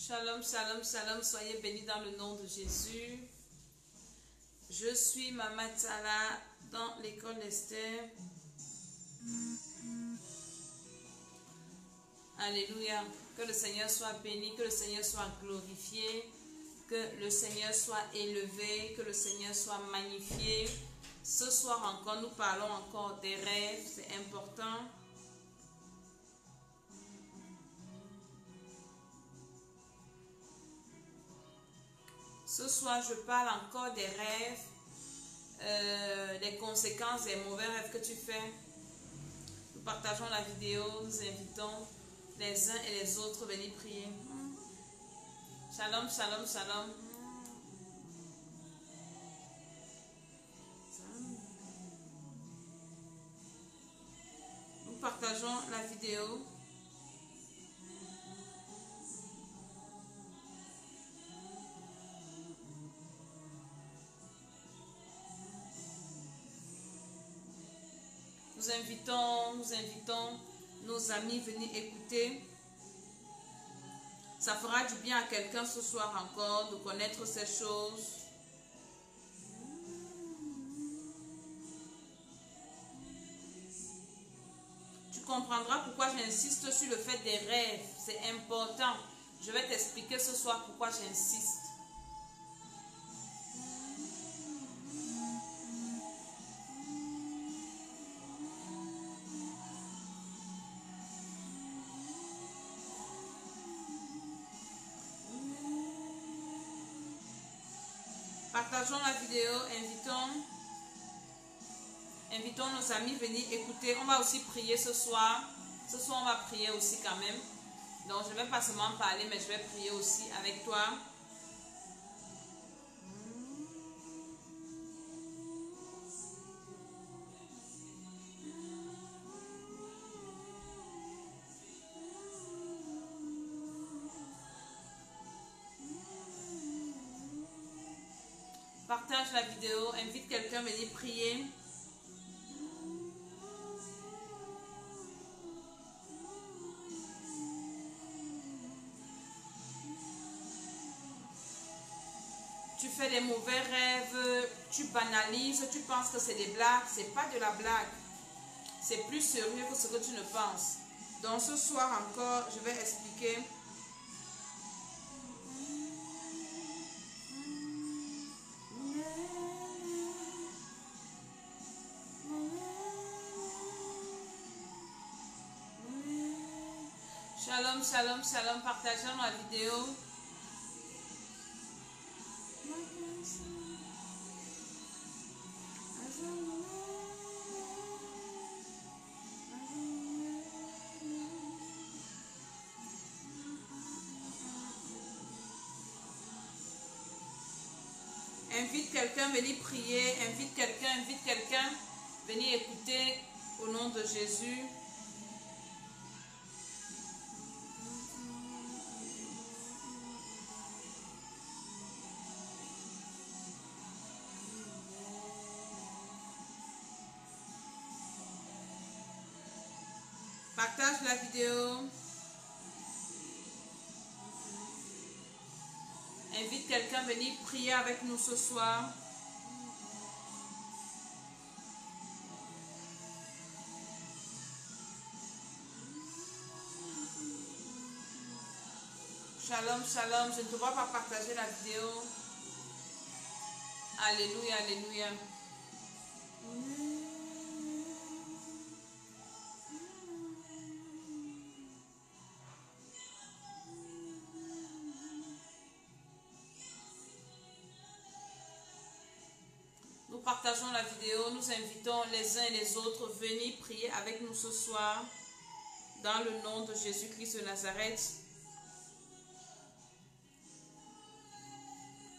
Shalom, shalom, shalom, soyez bénis dans le nom de Jésus. Je suis Mama Tala dans l'école d'Esther. Alléluia. Que le Seigneur soit béni, que le Seigneur soit glorifié, que le Seigneur soit élevé, que le Seigneur soit magnifié. Ce soir encore, nous parlons encore des rêves, c'est important. Ce soir, je parle encore des rêves, des conséquences des mauvais rêves que tu fais. Nous partageons la vidéo, nous invitons les uns et les autres à venir prier. Shalom, shalom, shalom. Nous partageons la vidéo. Nous invitons nos amis à venir écouter. Ça fera du bien à quelqu'un ce soir encore de connaître ces choses. Tu comprendras pourquoi j'insiste sur le fait des rêves. C'est important. Je vais t'expliquer ce soir pourquoi j'insiste. Partageons la vidéo, invitons nos amis à venir écouter. On va aussi prier ce soir. Ce soir, on va prier aussi quand même. Donc, je ne vais pas seulement parler, mais je vais prier aussi avec toi. Partage la vidéo, invite quelqu'un à venir prier. Tu fais des mauvais rêves, tu banalises, tu penses que c'est des blagues. C'est pas de la blague. C'est plus sérieux que ce que tu ne penses. Donc ce soir encore, je vais expliquer. Shalom, shalom, shalom, partageons la vidéo. Invite quelqu'un, venir prier, invite quelqu'un, venir écouter au nom de Jésus. Partage la vidéo. Invite quelqu'un à venir prier avec nous ce soir. Shalom, shalom. Je ne te vois pas partager la vidéo. Alléluia, alléluia. Nous partageons la vidéo, nous invitons les uns et les autres à venir prier avec nous ce soir dans le nom de Jésus-Christ de Nazareth.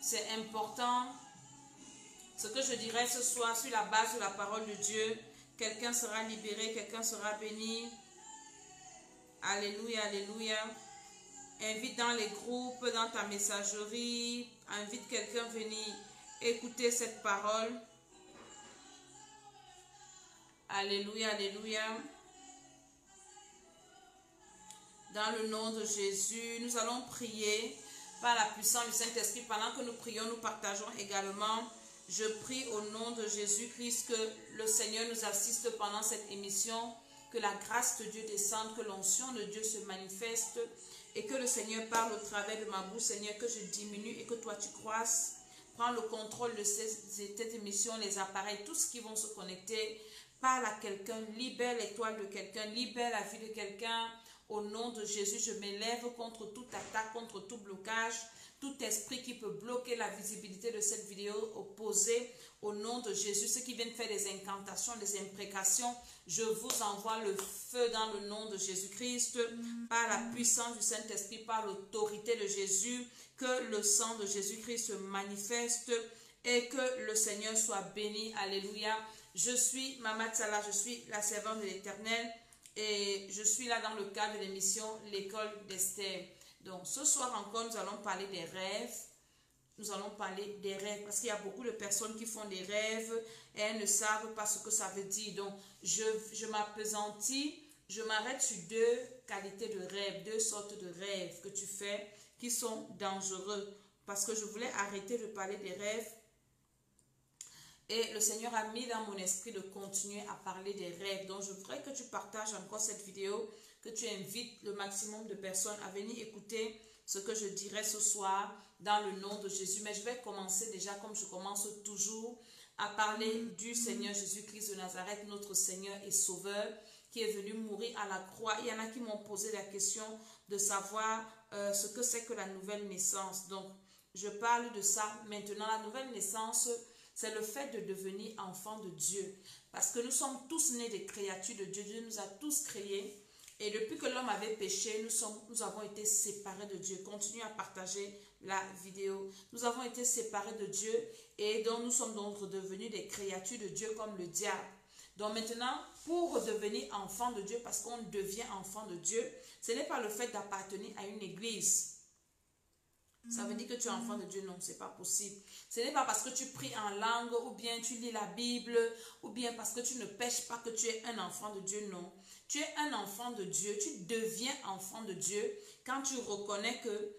C'est important. Ce que je dirai ce soir sur la base de la parole de Dieu, quelqu'un sera libéré, quelqu'un sera béni. Alléluia, alléluia. Invite dans les groupes, dans ta messagerie, invite quelqu'un à venir écouter cette parole. Alléluia, alléluia. dans le nom de Jésus. Nous allons prier par la puissance du Saint-Esprit. Pendant que nous prions, nous partageons également. Je prie au nom de Jésus-Christ que le Seigneur nous assiste pendant cette émission, que la grâce de Dieu descende, que l'onction de Dieu se manifeste et que le Seigneur parle au travers de ma bouche, Seigneur, que je diminue et que toi tu croisses. Prends le contrôle de cette émission, les appareils, tout ce qui vont se connecter. Parle à quelqu'un, libère l'étoile de quelqu'un, libère la vie de quelqu'un. Au nom de Jésus, je m'élève contre toute attaque, contre tout blocage, tout esprit qui peut bloquer la visibilité de cette vidéo opposée. Au nom de Jésus, ceux qui viennent faire des incantations, des imprécations, je vous envoie le feu dans le nom de Jésus-Christ, par la puissance du Saint-Esprit, par l'autorité de Jésus, que le sang de Jésus-Christ se manifeste et que le Seigneur soit béni. Alléluia. Je suis Mama Tsala, je suis la servante de l'Éternel et je suis là dans le cadre de l'émission L'école d'Esther. Donc ce soir encore, nous allons parler des rêves. Nous allons parler des rêves parce qu'il y a beaucoup de personnes qui font des rêves et elles ne savent pas ce que ça veut dire. Donc je m'appesantis, je m'arrête sur deux qualités de rêves, deux sortes de rêves que tu fais qui sont dangereux. Parce que je voulais arrêter de parler des rêves. Et le Seigneur a mis dans mon esprit de continuer à parler des rêves. Donc, je voudrais que tu partages encore cette vidéo, que tu invites le maximum de personnes à venir écouter ce que je dirai ce soir dans le nom de Jésus. Mais je vais commencer déjà, comme je commence toujours, à parler du Seigneur Jésus-Christ de Nazareth, notre Seigneur et Sauveur, qui est venu mourir à la croix. Il y en a qui m'ont posé la question de savoir ce que c'est que la nouvelle naissance. Donc, je parle de ça maintenant. La nouvelle naissance, c'est le fait de devenir enfant de Dieu. Parce que nous sommes tous nés des créatures de Dieu. Dieu nous a tous créés. Et depuis que l'homme avait péché, nous avons été séparés de Dieu. Continuez à partager la vidéo. Nous avons été séparés de Dieu et donc nous sommes donc redevenus des créatures de Dieu comme le diable. Donc maintenant, pour devenir enfant de Dieu, parce qu'on devient enfant de Dieu, ce n'est pas le fait d'appartenir à une église. Ça veut dire que tu es enfant de Dieu? Non, ce n'est pas possible. Ce n'est pas parce que tu pries en langue ou bien tu lis la Bible ou bien parce que tu ne pêches pas que tu es un enfant de Dieu. Non, tu es un enfant de Dieu. Tu deviens enfant de Dieu quand tu reconnais que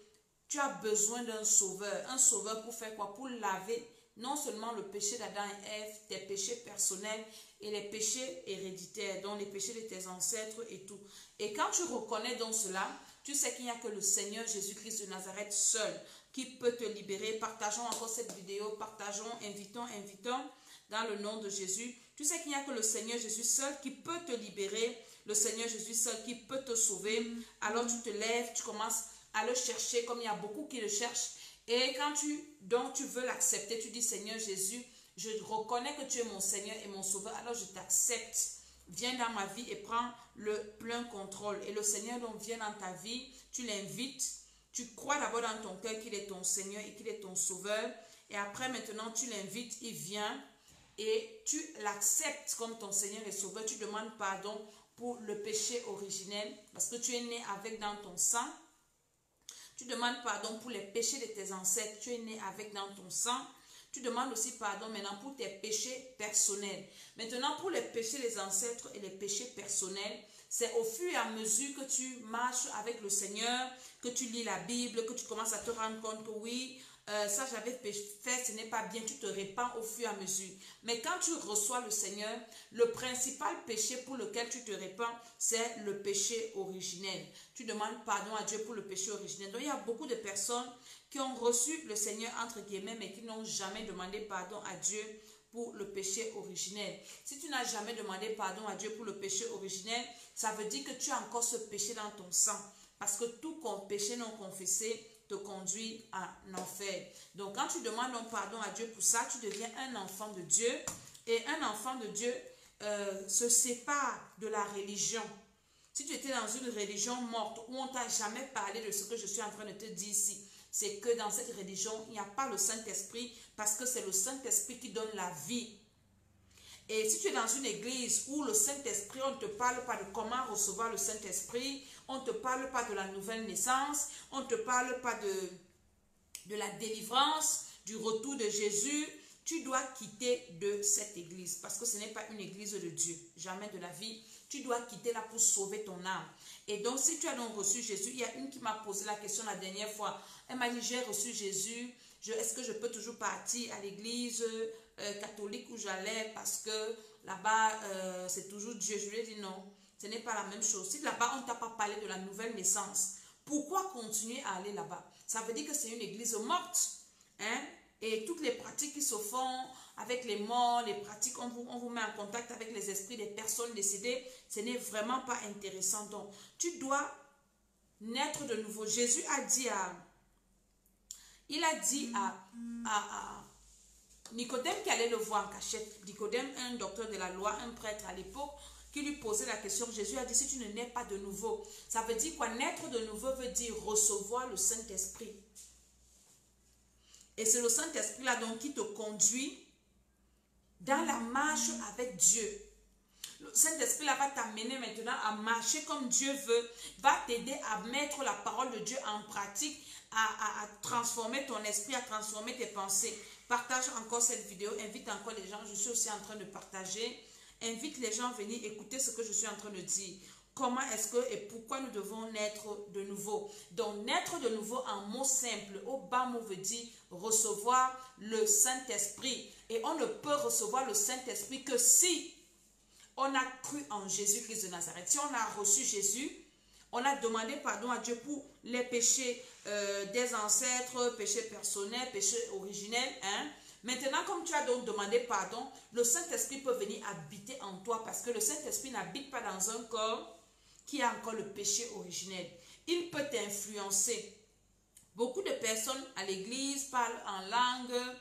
tu as besoin d'un sauveur. Un sauveur pour faire quoi? Pour laver non seulement le péché d'Adam et Ève, tes péchés personnels et les péchés héréditaires, donc les péchés de tes ancêtres et tout. Et quand tu reconnais donc cela, tu sais qu'il n'y a que le Seigneur Jésus-Christ de Nazareth seul qui peut te libérer. Partageons encore cette vidéo, partageons, invitons dans le nom de Jésus. Tu sais qu'il n'y a que le Seigneur Jésus seul qui peut te libérer, le Seigneur Jésus seul qui peut te sauver. Alors tu te lèves, tu commences à le chercher comme il y a beaucoup qui le cherchent. Et quand tu veux l'accepter, tu dis Seigneur Jésus, je reconnais que tu es mon Seigneur et mon Sauveur, alors je t'accepte. Viens dans ma vie et prends le plein contrôle. Et le Seigneur donc vient dans ta vie, tu l'invites, tu crois d'abord dans ton cœur qu'il est ton Seigneur et qu'il est ton Sauveur. Et après maintenant tu l'invites, il vient et tu l'acceptes comme ton Seigneur et Sauveur. Tu demandes pardon pour le péché originel parce que tu es né avec dans ton sang. Tu demandes pardon pour les péchés de tes ancêtres. Tu es né avec dans ton sang. Tu demandes aussi pardon maintenant pour tes péchés personnels. Maintenant, pour les péchés des ancêtres et les péchés personnels, c'est au fur et à mesure que tu marches avec le Seigneur, que tu lis la Bible, que tu commences à te rendre compte que oui, ça j'avais fait, ce n'est pas bien, tu te répands au fur et à mesure. Mais quand tu reçois le Seigneur, le principal péché pour lequel tu te répands, c'est le péché originel. Tu demandes pardon à Dieu pour le péché originel. Donc il y a beaucoup de personnes qui ont reçu le Seigneur entre guillemets, mais qui n'ont jamais demandé pardon à Dieu pour le péché originel. Si tu n'as jamais demandé pardon à Dieu pour le péché originel, ça veut dire que tu as encore ce péché dans ton sang. Parce que tout péché non confessé te conduit à l'enfer. Donc quand tu demandes pardon à Dieu pour ça, tu deviens un enfant de Dieu. Et un enfant de Dieu se sépare de la religion. Si tu étais dans une religion morte où on ne t'a jamais parlé de ce que je suis en train de te dire ici, c'est que dans cette religion, il n'y a pas le Saint-Esprit parce que c'est le Saint-Esprit qui donne la vie. Et si tu es dans une église où le Saint-Esprit, on ne te parle pas de comment recevoir le Saint-Esprit, on ne te parle pas de la nouvelle naissance, on ne te parle pas de la délivrance, du retour de Jésus, tu dois quitter de cette église parce que ce n'est pas une église de Dieu. Jamais de la vie. Tu dois quitter là pour sauver ton âme. Et donc, si tu as donc reçu Jésus, il y a une qui m'a posé la question la dernière fois. Elle m'a dit, j'ai reçu Jésus. Est-ce que je peux toujours partir à l'église catholique où j'allais parce que là-bas, c'est toujours Dieu? Je lui ai dit non, ce n'est pas la même chose. Si là-bas, on ne t'a pas parlé de la nouvelle naissance, pourquoi continuer à aller là-bas? Ça veut dire que c'est une église morte. Hein? Et toutes les pratiques qui se font avec les morts, les pratiques, on vous met en contact avec les esprits des personnes décédées, ce n'est vraiment pas intéressant. Donc, tu dois naître de nouveau. Jésus a dit à Nicodème qui allait le voir en cachette. Nicodème, un docteur de la loi, un prêtre à l'époque, qui lui posait la question. Jésus a dit, si tu ne nais pas de nouveau, ça veut dire quoi? Naître de nouveau veut dire recevoir le Saint-Esprit. Et c'est le Saint-Esprit là donc qui te conduit dans la marche avec Dieu. Le Saint-Esprit là va t'amener maintenant à marcher comme Dieu veut, va t'aider à mettre la parole de Dieu en pratique, à transformer ton esprit, à transformer tes pensées. Partage encore cette vidéo, invite encore les gens, je suis aussi en train de partager. Invite les gens à venir écouter ce que je suis en train de dire. Comment est-ce que et pourquoi nous devons naître de nouveau? Donc, naître de nouveau en mots simples, au bas mot veut dire recevoir le Saint-Esprit. Et on ne peut recevoir le Saint-Esprit que si on a cru en Jésus-Christ de Nazareth. Si on a reçu Jésus, on a demandé pardon à Dieu pour les péchés des ancêtres, péchés personnels, péchés originels. Hein? Maintenant, comme tu as donc demandé pardon, le Saint-Esprit peut venir habiter en toi parce que le Saint-Esprit n'habite pas dans un corps qui a encore le péché originel. Il peut t'influencer. Beaucoup de personnes à l'église parlent en langue,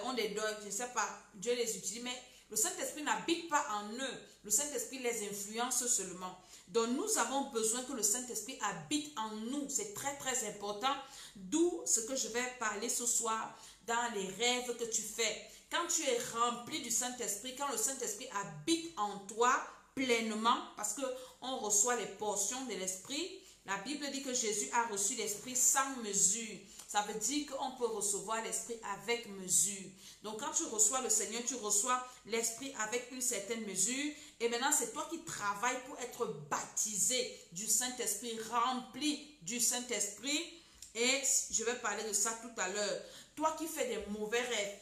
ont des dons, je ne sais pas, Dieu les utilise, mais le Saint-Esprit n'habite pas en eux. Le Saint-Esprit les influence seulement. Donc nous avons besoin que le Saint-Esprit habite en nous. C'est très très important. D'où ce que je vais parler ce soir dans les rêves que tu fais. Quand tu es rempli du Saint-Esprit, quand le Saint-Esprit habite en toi pleinement, parce qu'on reçoit les portions de l'Esprit, la Bible dit que Jésus a reçu l'Esprit sans mesure. Ça veut dire qu'on peut recevoir l'Esprit avec mesure. Donc quand tu reçois le Seigneur, tu reçois l'Esprit avec une certaine mesure. Et maintenant, c'est toi qui travailles pour être baptisé du Saint-Esprit, rempli du Saint-Esprit. Et je vais parler de ça tout à l'heure. Toi qui fais des mauvais rêves,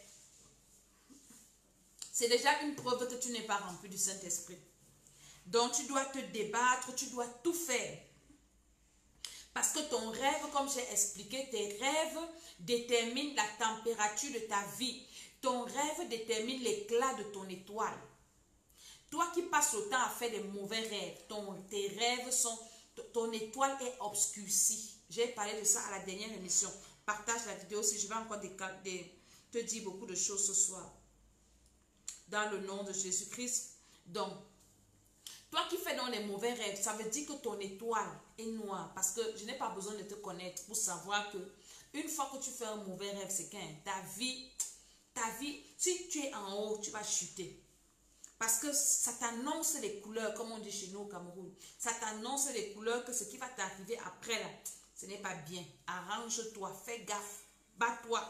c'est déjà une preuve que tu n'es pas rempli du Saint-Esprit. Donc tu dois te débattre, tu dois tout faire. Parce que ton rêve, comme j'ai expliqué, tes rêves déterminent la température de ta vie. Ton rêve détermine l'éclat de ton étoile. Toi qui passes le temps à faire des mauvais rêves, tes rêves sont, ton étoile est obscurcie. J'ai parlé de ça à la dernière émission. Partage la vidéo si je vais encore te dire beaucoup de choses ce soir. Dans le nom de Jésus-Christ. Donc, toi qui fais dans les mauvais rêves, ça veut dire que ton étoile est noire. Parce que je n'ai pas besoin de te connaître pour savoir que une fois que tu fais un mauvais rêve, c'est qu'un ta vie, si tu es en haut, tu vas chuter. Parce que ça t'annonce les couleurs, comme on dit chez nous au Cameroun. Ça t'annonce les couleurs que ce qui va t'arriver après là, ce n'est pas bien. Arrange-toi, fais gaffe, bats-toi.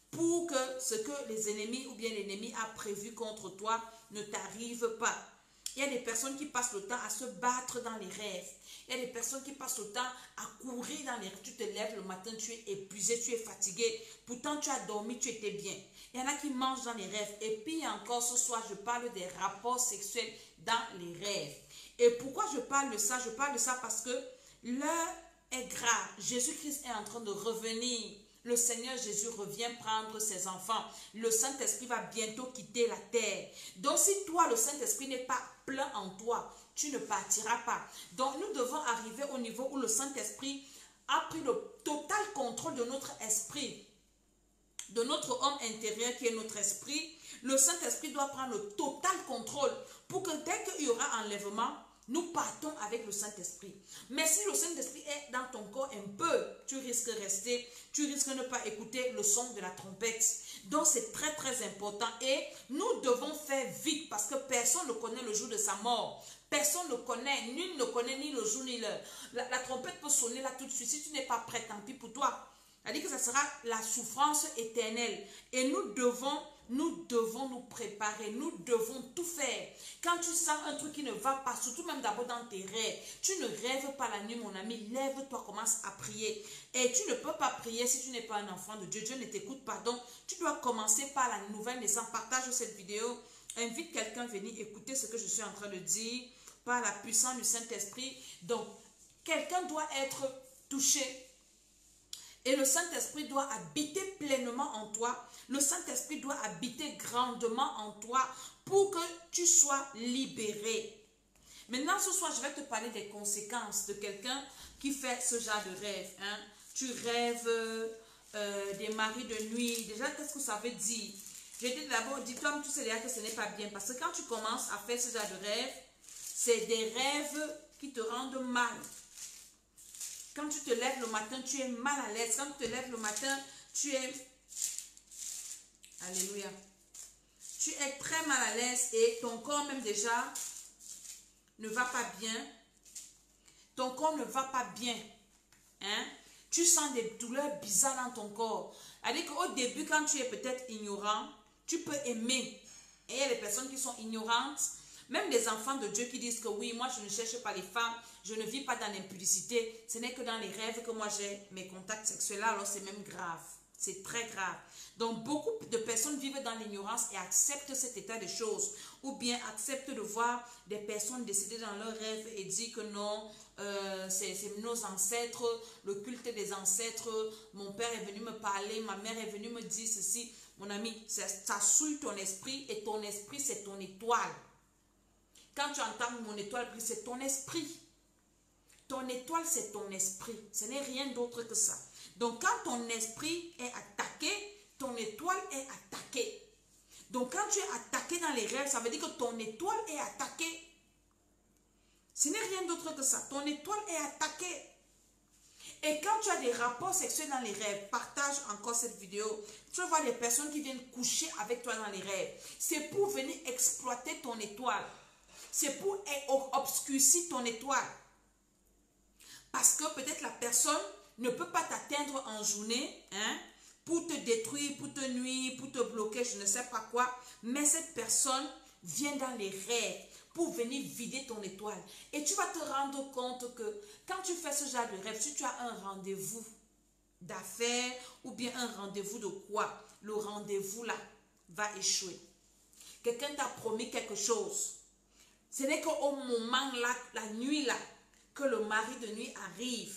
Pour que ce que les ennemis ou bien l'ennemi a prévu contre toi ne t'arrive pas. Il y a des personnes qui passent le temps à se battre dans les rêves. Il y a des personnes qui passent le temps à courir dans les rêves. Tu te lèves le matin, tu es épuisé, tu es fatigué. Pourtant, tu as dormi, tu étais bien. Il y en a qui mangent dans les rêves. Et puis encore ce soir, je parle des rapports sexuels dans les rêves. Et pourquoi je parle de ça? Je parle de ça parce que l'heure est grave. Jésus-Christ est en train de revenir. Le Seigneur Jésus revient prendre ses enfants. Le Saint-Esprit va bientôt quitter la terre. Donc si toi, le Saint-Esprit n'est pas plein en toi, tu ne partiras pas. Donc nous devons arriver au niveau où le Saint-Esprit a pris le total contrôle de notre esprit, de notre homme intérieur qui est notre esprit. Le Saint-Esprit doit prendre le total contrôle pour que dès qu'il y aura enlèvement, nous partons avec le Saint-Esprit. Mais si le Saint-Esprit est dans ton corps un peu, tu risques de rester, tu risques de ne pas écouter le son de la trompette. Donc c'est très très important et nous devons faire vite parce que personne ne connaît le jour de sa mort. Personne ne connaît, nul ne connaît ni le jour ni l'heure. La trompette peut sonner là tout de suite. Si tu n'es pas prêt, tant pis pour toi. C'est-à-dire que ça sera la souffrance éternelle. Et nous devons nous devons nous préparer, nous devons tout faire. Quand tu sens un truc qui ne va pas, surtout même d'abord dans tes rêves, tu ne rêves pas la nuit, mon ami, lève-toi, commence à prier. Et tu ne peux pas prier si tu n'es pas un enfant de Dieu. Dieu ne t'écoute pas. Donc, tu dois commencer par la nouvelle naissance. Partage cette vidéo. Invite quelqu'un à venir écouter ce que je suis en train de dire par la puissance du Saint-Esprit. Donc, quelqu'un doit être touché. Et le Saint-Esprit doit habiter pleinement en toi. Le Saint-Esprit doit habiter grandement en toi pour que tu sois libéré. Maintenant, ce soir, je vais te parler des conséquences de quelqu'un qui fait ce genre de rêve. Hein. Tu rêves des maris de nuit. Déjà, qu'est-ce que ça veut dire? Je vais d'abord dire, toi, tu sais déjà que ce n'est pas bien. Parce que quand tu commences à faire ce genre de rêve, c'est des rêves qui te rendent mal. Quand tu te lèves le matin, tu es mal à l'aise. Quand tu te lèves le matin, tu es... Alléluia. Tu es très mal à l'aise et ton corps même déjà ne va pas bien. Ton corps ne va pas bien. Hein? Tu sens des douleurs bizarres dans ton corps. C'est-à-dire qu'au début, quand tu es peut-être ignorant, tu peux aimer. Et il y a des personnes qui sont ignorantes. Même des enfants de Dieu qui disent que oui, moi je ne cherche pas les femmes, je ne vis pas dans l'impudicité. Ce n'est que dans les rêves que moi j'ai mes contacts sexuels. Alors c'est même grave. C'est très grave. Donc beaucoup de personnes vivent dans l'ignorance et acceptent cet état de choses. Ou bien acceptent de voir des personnes décédées dans leurs rêves et disent que non, c'est nos ancêtres, le culte des ancêtres. Mon père est venu me parler, ma mère est venue me dire ceci. Mon ami, ça souille ton esprit et ton esprit c'est ton étoile. Quand tu entends mon étoile, c'est ton esprit. Ton étoile, c'est ton esprit. Ce n'est rien d'autre que ça. Donc, quand ton esprit est attaqué, ton étoile est attaquée. Donc, quand tu es attaqué dans les rêves, ça veut dire que ton étoile est attaquée. Ce n'est rien d'autre que ça. Ton étoile est attaquée. Et quand tu as des rapports sexuels dans les rêves, partage encore cette vidéo. Tu vas voir des personnes qui viennent coucher avec toi dans les rêves. C'est pour venir exploiter ton étoile. C'est pour obscurcir ton étoile. Parce que peut-être la personne ne peut pas t'atteindre en journée, hein, pour te détruire, pour te nuire, pour te bloquer, je ne sais pas quoi. Mais cette personne vient dans les rêves pour venir vider ton étoile. Et tu vas te rendre compte que quand tu fais ce genre de rêve, si tu as un rendez-vous d'affaires ou bien un rendez-vous de quoi, le rendez-vous là va échouer. Quelqu'un t'a promis quelque chose. Ce n'est qu'au moment là, la nuit là, que le mari de nuit arrive.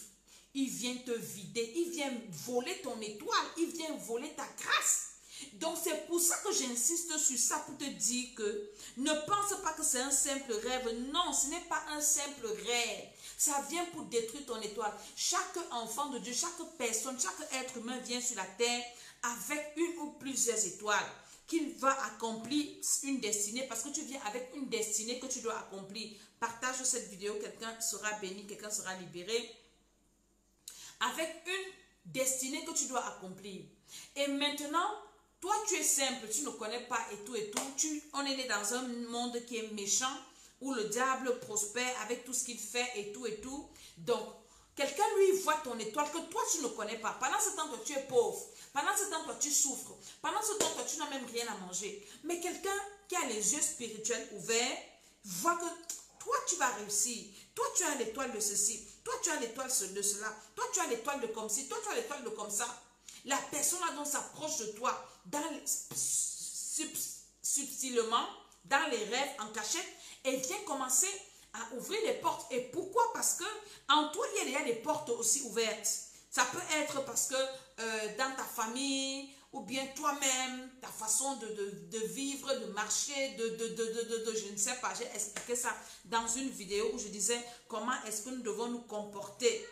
Il vient te vider, il vient voler ton étoile, il vient voler ta grâce. Donc c'est pour ça que j'insiste sur ça, pour te dire que ne pense pas que c'est un simple rêve. Non, ce n'est pas un simple rêve. Ça vient pour détruire ton étoile. Chaque enfant de Dieu, chaque personne, chaque être humain vient sur la terre avec une ou plusieurs étoiles. Qu'il va accomplir une destinée, parce que tu viens avec une destinée que tu dois accomplir. Partage cette vidéo, quelqu'un sera béni, quelqu'un sera libéré. Avec une destinée que tu dois accomplir. Et maintenant, toi tu es simple, tu ne connais pas et tout. On est né dans un monde qui est méchant, où le diable prospère avec tout ce qu'il fait et tout. Donc, quelqu'un lui voit ton étoile que toi tu ne connais pas. Pendant ce temps, toi tu es pauvre. Pendant ce temps, toi tu souffres. Pendant ce temps, toi tu n'as même rien à manger. Mais quelqu'un qui a les yeux spirituels ouverts, voit que toi tu vas réussir. Toi tu as l'étoile de ceci. Toi tu as l'étoile de cela. Toi tu as l'étoile de comme ci. Toi tu as l'étoile de comme ça. La personne là donc s'approche de toi subtilement, dans les rêves, en cachette, et vient commencer à ouvrir les portes. Et pourquoi? Parce que en toi, il y a des portes aussi ouvertes. Ça peut être parce que dans ta famille, ou bien toi-même, ta façon de vivre, de marcher, je ne sais pas. J'ai expliqué ça dans une vidéo où je disais comment est-ce que nous devons nous comporter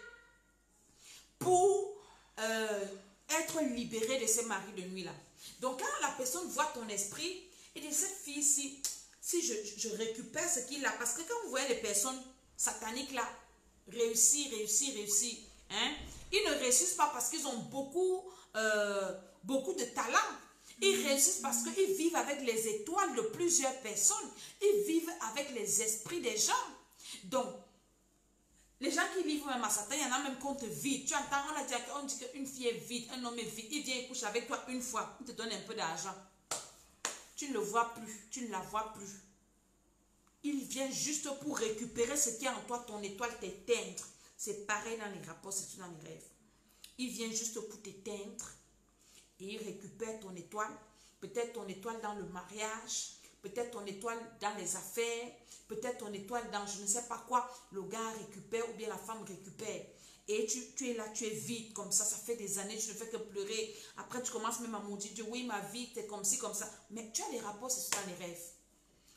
pour être libérés de ces maris de nuit-là. Donc quand la personne voit ton esprit, et dit cette fille-ci, si je récupère ce qu'il a, parce que quand vous voyez les personnes sataniques là, réussir, hein, ils ne réussissent pas parce qu'ils ont beaucoup de talent. Ils réussissent parce qu'ils vivent avec les étoiles de plusieurs personnes. Ils vivent avec les esprits des gens. Donc, les gens qui vivent même à Satan, il y en a même qu'on te vide. Tu entends, on dit qu'une fille est vide, un homme est vide. Il vient et couche avec toi une fois. Il te donne un peu d'argent. tu ne le vois plus, tu ne la vois plus. Il vient juste pour récupérer ce qui est en toi, ton étoile, t'éteindre. C'est pareil dans les rapports, c'est dans les rêves. Il vient juste pour t'éteindre et il récupère ton étoile. Peut-être ton étoile dans le mariage, peut-être ton étoile dans les affaires, peut-être ton étoile dans je ne sais pas quoi. Le gars récupère ou bien la femme récupère. Et tu es là, tu es vide comme ça fait des années, tu ne fais que pleurer. Après, tu commences même à maudire Dieu, oui, ma vie, c'est comme ci, comme ça. Mais tu as les rapports, c'est dans les rêves.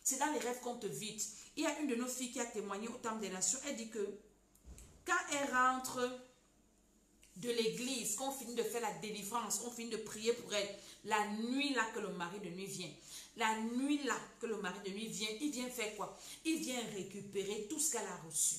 C'est dans les rêves qu'on te vide. Il y a une de nos filles qui a témoigné au Temple des Nations. Elle dit que quand elle rentre de l'église, qu'on finit de faire la délivrance, on finit de prier pour elle, la nuit là que le mari de nuit vient, la nuit là que le mari de nuit vient, il vient faire quoi? Il vient récupérer tout ce qu'elle a reçu.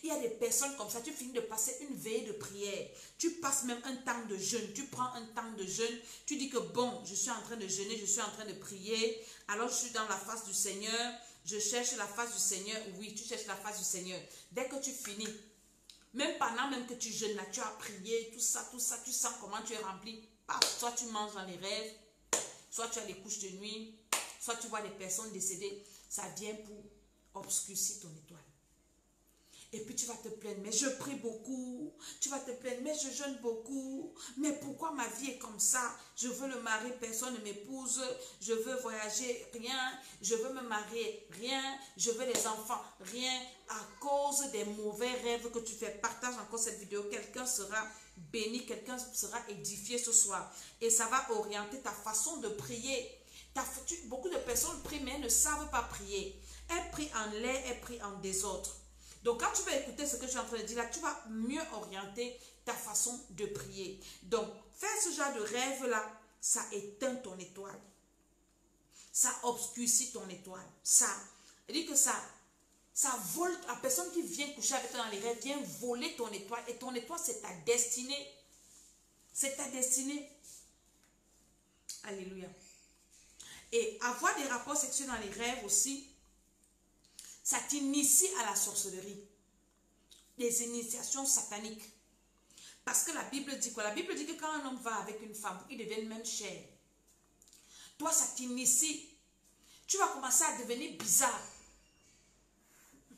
Il y a des personnes comme ça, tu finis de passer une veillée de prière, tu passes même un temps de jeûne, tu prends un temps de jeûne, tu dis que bon, je suis en train de jeûner, je suis en train de prier, alors je suis dans la face du Seigneur, je cherche la face du Seigneur, oui, tu cherches la face du Seigneur. Dès que tu finis, même pendant même que tu jeûnes là, tu as prié, tout ça, tu sens comment tu es rempli, soit tu manges dans les rêves, soit tu as des couches de nuit, soit tu vois des personnes décédées, ça vient pour obscurcir ton étoile. Et puis tu vas te plaindre, mais je prie beaucoup. Tu vas te plaindre, mais je jeûne beaucoup. Mais pourquoi ma vie est comme ça? Je veux le mari, personne ne m'épouse. Je veux voyager, rien. Je veux me marier, rien. Je veux les enfants, rien. À cause des mauvais rêves que tu fais. Partage encore cette vidéo. Quelqu'un sera béni, quelqu'un sera édifié ce soir. Et ça va orienter ta façon de prier. Beaucoup de personnes prient, mais elles ne savent pas prier. Elles prient en l'air, elles prient en désordre. Donc, quand tu vas écouter ce que je suis en train de dire là, tu vas mieux orienter ta façon de prier. Donc, faire ce genre de rêve-là, ça éteint ton étoile. Ça obscurcit ton étoile. Ça dit que ça vole. La personne qui vient coucher avec toi dans les rêves vient voler ton étoile. Et ton étoile, c'est ta destinée. C'est ta destinée. Alléluia. Et avoir des rapports sexuels dans les rêves aussi, ça t'initie à la sorcellerie. Des initiations sataniques. Parce que la Bible dit quoi? La Bible dit que quand un homme va avec une femme, ils deviennent même chair. Toi, ça t'initie. Tu vas commencer à devenir bizarre.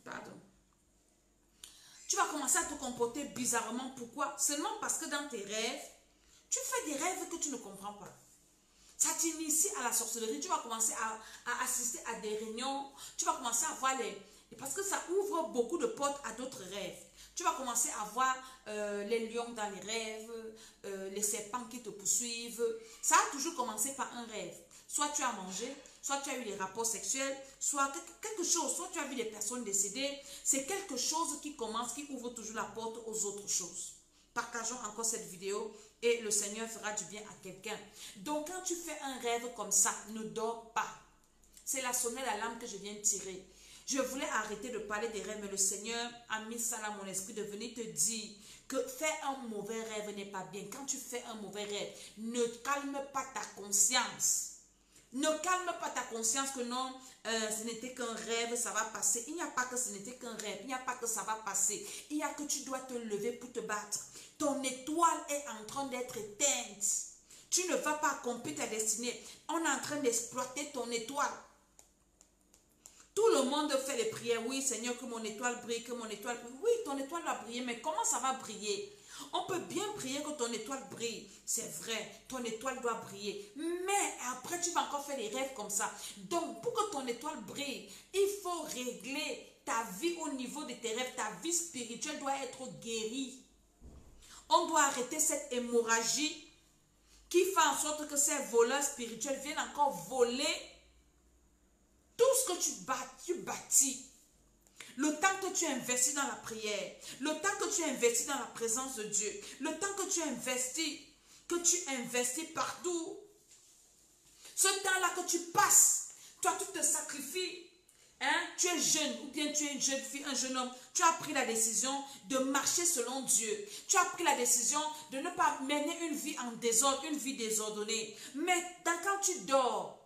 Pardon. Tu vas commencer à te comporter bizarrement. Pourquoi? Seulement parce que dans tes rêves, tu fais des rêves que tu ne comprends pas. Ça t'initie à la sorcellerie. Tu vas commencer à assister à des réunions. Tu vas commencer à voir parce que ça ouvre beaucoup de portes à d'autres rêves. Tu vas commencer à voir les lions dans les rêves, les serpents qui te poursuivent. Ça a toujours commencé par un rêve. Soit tu as mangé, soit tu as eu des rapports sexuels, soit quelque chose, soit tu as vu des personnes décédées. C'est quelque chose qui commence, qui ouvre toujours la porte aux autres choses. Partageons encore cette vidéo et le Seigneur fera du bien à quelqu'un. Donc, quand tu fais un rêve comme ça, ne dors pas. C'est la sonnette d'alarme que je viens de tirer. Je voulais arrêter de parler des rêves, mais le Seigneur a mis ça dans mon esprit de venir te dire que faire un mauvais rêve n'est pas bien. Quand tu fais un mauvais rêve, ne calme pas ta conscience. Ne calme pas ta conscience que non, ce n'était qu'un rêve, ça va passer. Il n'y a pas que ce n'était qu'un rêve, il n'y a pas que ça va passer. Il y a que tu dois te lever pour te battre. Ton étoile est en train d'être éteinte. Tu ne vas pas accomplir ta destinée. On est en train d'exploiter ton étoile. Tout le monde fait les prières. Oui, Seigneur, que mon étoile brille, que mon étoile brille. Oui, ton étoile va briller, mais comment ça va briller? On peut bien prier que ton étoile brille. C'est vrai, ton étoile doit briller. Mais après, tu vas encore faire des rêves comme ça. Donc, pour que ton étoile brille, il faut régler ta vie au niveau de tes rêves. Ta vie spirituelle doit être guérie. On doit arrêter cette hémorragie qui fait en sorte que ces voleurs spirituels viennent encore voler tout ce que tu bâtis. Le temps que tu investis dans la prière, le temps que tu investis dans la présence de Dieu, le temps que tu investis partout, ce temps-là que tu passes, toi tu te sacrifies, hein? Tu es jeune ou bien tu es une jeune fille, un jeune homme, tu as pris la décision de marcher selon Dieu, tu as pris la décision de ne pas mener une vie en désordre, une vie désordonnée, mais quand tu dors,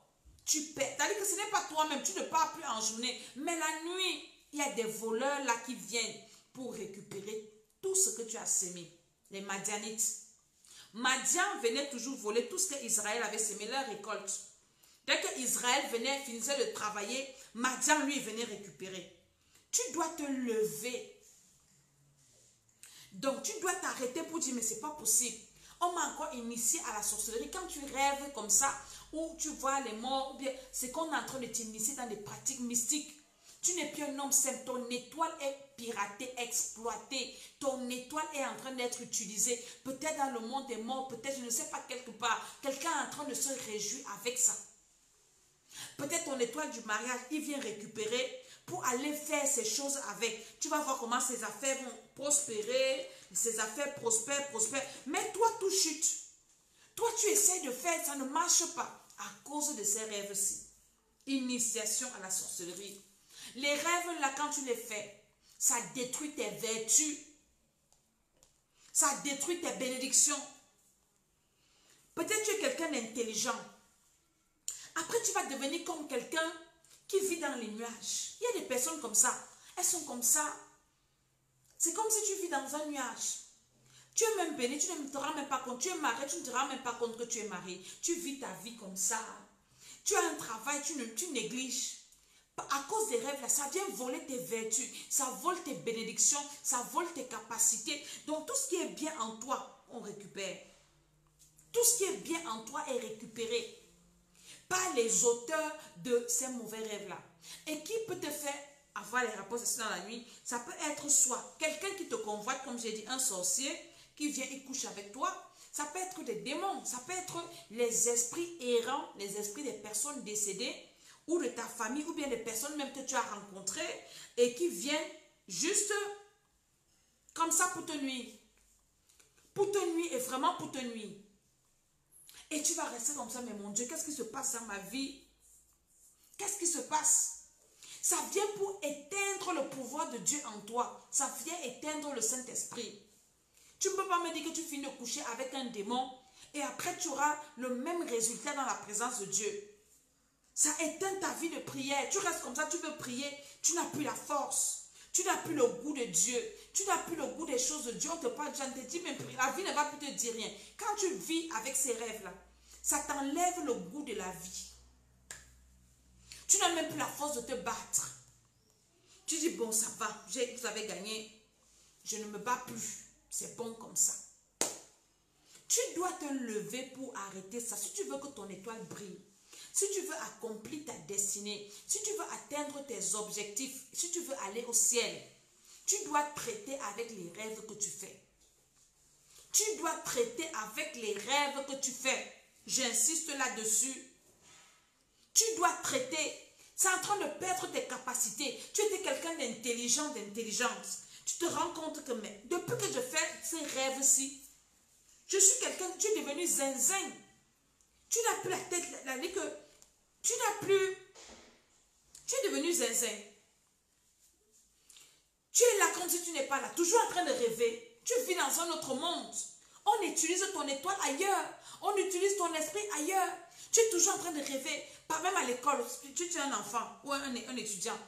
tu perds. C'est-à-dire que ce n'est pas toi-même, tu ne pars plus en journée, mais la nuit, il y a des voleurs là qui viennent pour récupérer tout ce que tu as semé. Les Madianites. Madian venait toujours voler tout ce que Israël avait semé, leur récolte. Dès que Israël venait, finissait de travailler, Madian, lui, venait récupérer. Tu dois te lever. Donc, tu dois t'arrêter pour dire, mais c'est pas possible. On m'a encore initié à la sorcellerie. Quand tu rêves comme ça, ou tu vois les morts, ou bien c'est qu'on est en train de t'initier dans des pratiques mystiques. Tu n'es plus un homme simple. Ton étoile est piratée, exploitée. Ton étoile est en train d'être utilisée. Peut-être dans le monde des morts, peut-être, je ne sais pas, quelque part. Quelqu'un est en train de se réjouir avec ça. Peut-être ton étoile du mariage, il vient récupérer pour aller faire ces choses avec. Tu vas voir comment ces affaires vont prospérer, ces affaires prospèrent. Mais toi, tout chute. Toi, tu essaies de faire, ça ne marche pas à cause de ces rêves-ci. Initiation à la sorcellerie. Les rêves, là, quand tu les fais, ça détruit tes vertus. Ça détruit tes bénédictions. Peut-être tu es quelqu'un d'intelligent. Après, tu vas devenir comme quelqu'un qui vit dans les nuages. Il y a des personnes comme ça. Elles sont comme ça. C'est comme si tu vis dans un nuage. Tu es même béni, tu ne te rends même pas compte. Tu es marié, tu ne te rends même pas compte que tu es marié. Tu vis ta vie comme ça. Tu as un travail, tu négliges. À cause des rêves, là, ça vient voler tes vertus. Ça vole tes bénédictions. Ça vole tes capacités. Donc, tout ce qui est bien en toi, on récupère. Tout ce qui est bien en toi est récupéré par les auteurs de ces mauvais rêves-là. Et qui peut te faire avoir les rapports sexuels dans la nuit? Ça peut être soit quelqu'un qui te convoite, comme j'ai dit, un sorcier qui vient et couche avec toi. Ça peut être des démons. Ça peut être les esprits errants, les esprits des personnes décédées ou de ta famille ou bien des personnes même que tu as rencontrées et qui viennent juste comme ça pour te nuire. Pour te nuire et vraiment pour te nuire. Et tu vas rester comme ça, mais mon Dieu, qu'est-ce qui se passe dans ma vie? Qu'est-ce qui se passe? Ça vient pour éteindre le pouvoir de Dieu en toi. Ça vient éteindre le Saint-Esprit. Tu ne peux pas me dire que tu finis de coucher avec un démon et après tu auras le même résultat dans la présence de Dieu. Ça éteint ta vie de prière. Tu restes comme ça, tu veux prier, tu n'as plus la force. Tu n'as plus le goût de Dieu. Tu n'as plus le goût des choses de Dieu. On te parle, Jean, te dit, mais la vie ne va plus te dire rien. Quand tu vis avec ces rêves-là, ça t'enlève le goût de la vie. Tu n'as même plus la force de te battre. Tu dis, bon, ça va, vous avez gagné. Je ne me bats plus. C'est bon comme ça. Tu dois te lever pour arrêter ça. Si tu veux que ton étoile brille, si tu veux accomplir ta destinée, si tu veux atteindre tes objectifs, si tu veux aller au ciel, tu dois traiter avec les rêves que tu fais. Tu dois traiter avec les rêves que tu fais. J'insiste là-dessus. Tu dois traiter. C'est en train de perdre tes capacités. Tu étais quelqu'un d'intelligent, d'intelligence. Tu te rends compte que depuis que je fais ces rêves-ci, je suis quelqu'un, tu es devenu zinzin. Tu n'as plus la tête, tu es devenu zinzin. Tu es là comme si tu n'es pas là, toujours en train de rêver. Tu vis dans un autre monde. On utilise ton étoile ailleurs. On utilise ton esprit ailleurs. Tu es toujours en train de rêver. Pas même à l'école, tu es un enfant ou un étudiant.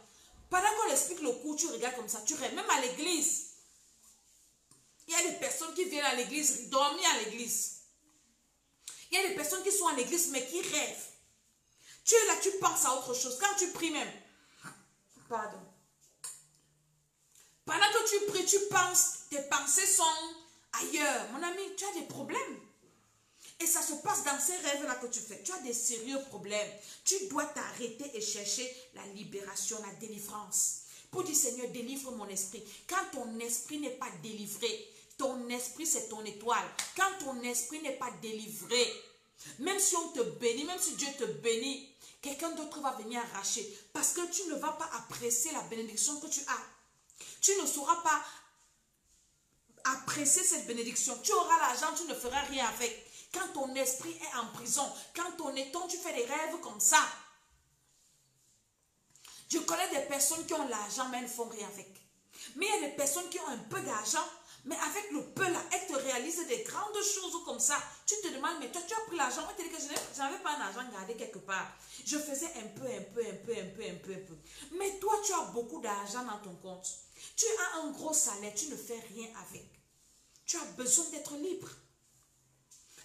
Pendant qu'on explique le cours, tu regardes comme ça, tu rêves. Même à l'église. Il y a des personnes qui viennent à l'église, dormir à l'église. Il y a des personnes qui sont à l'église mais qui rêvent. Tu es là, tu penses à autre chose. Quand tu pries même. Pardon. Pendant que tu pries, tu penses, tes pensées sont ailleurs. Mon ami, tu as des problèmes. Et ça se passe dans ces rêves-là que tu fais. Tu as des sérieux problèmes. Tu dois t'arrêter et chercher la libération, la délivrance. Pour dire, Seigneur, délivre mon esprit. Quand ton esprit n'est pas délivré, ton esprit, c'est ton étoile. Quand ton esprit n'est pas délivré, même si on te bénit, même si Dieu te bénit, quelqu'un d'autre va venir arracher. Parce que tu ne vas pas apprécier la bénédiction que tu as. Tu ne sauras pas apprécier cette bénédiction. Tu auras l'argent, tu ne feras rien avec. Quand ton esprit est en prison, quand tu fais des rêves comme ça. Je connais des personnes qui ont l'argent, mais elles ne font rien avec. Mais il y a des personnes qui ont un peu d'argent, mais avec le peu là, elles te réalisent des grandes choses comme ça. Tu te demandes, mais toi, tu as pris l'argent. On te dit que je n'avais pas un argent gardé quelque part. Je faisais un peu. Mais toi, tu as beaucoup d'argent dans ton compte. Tu as un gros salaire, tu ne fais rien avec. Tu as besoin d'être libre.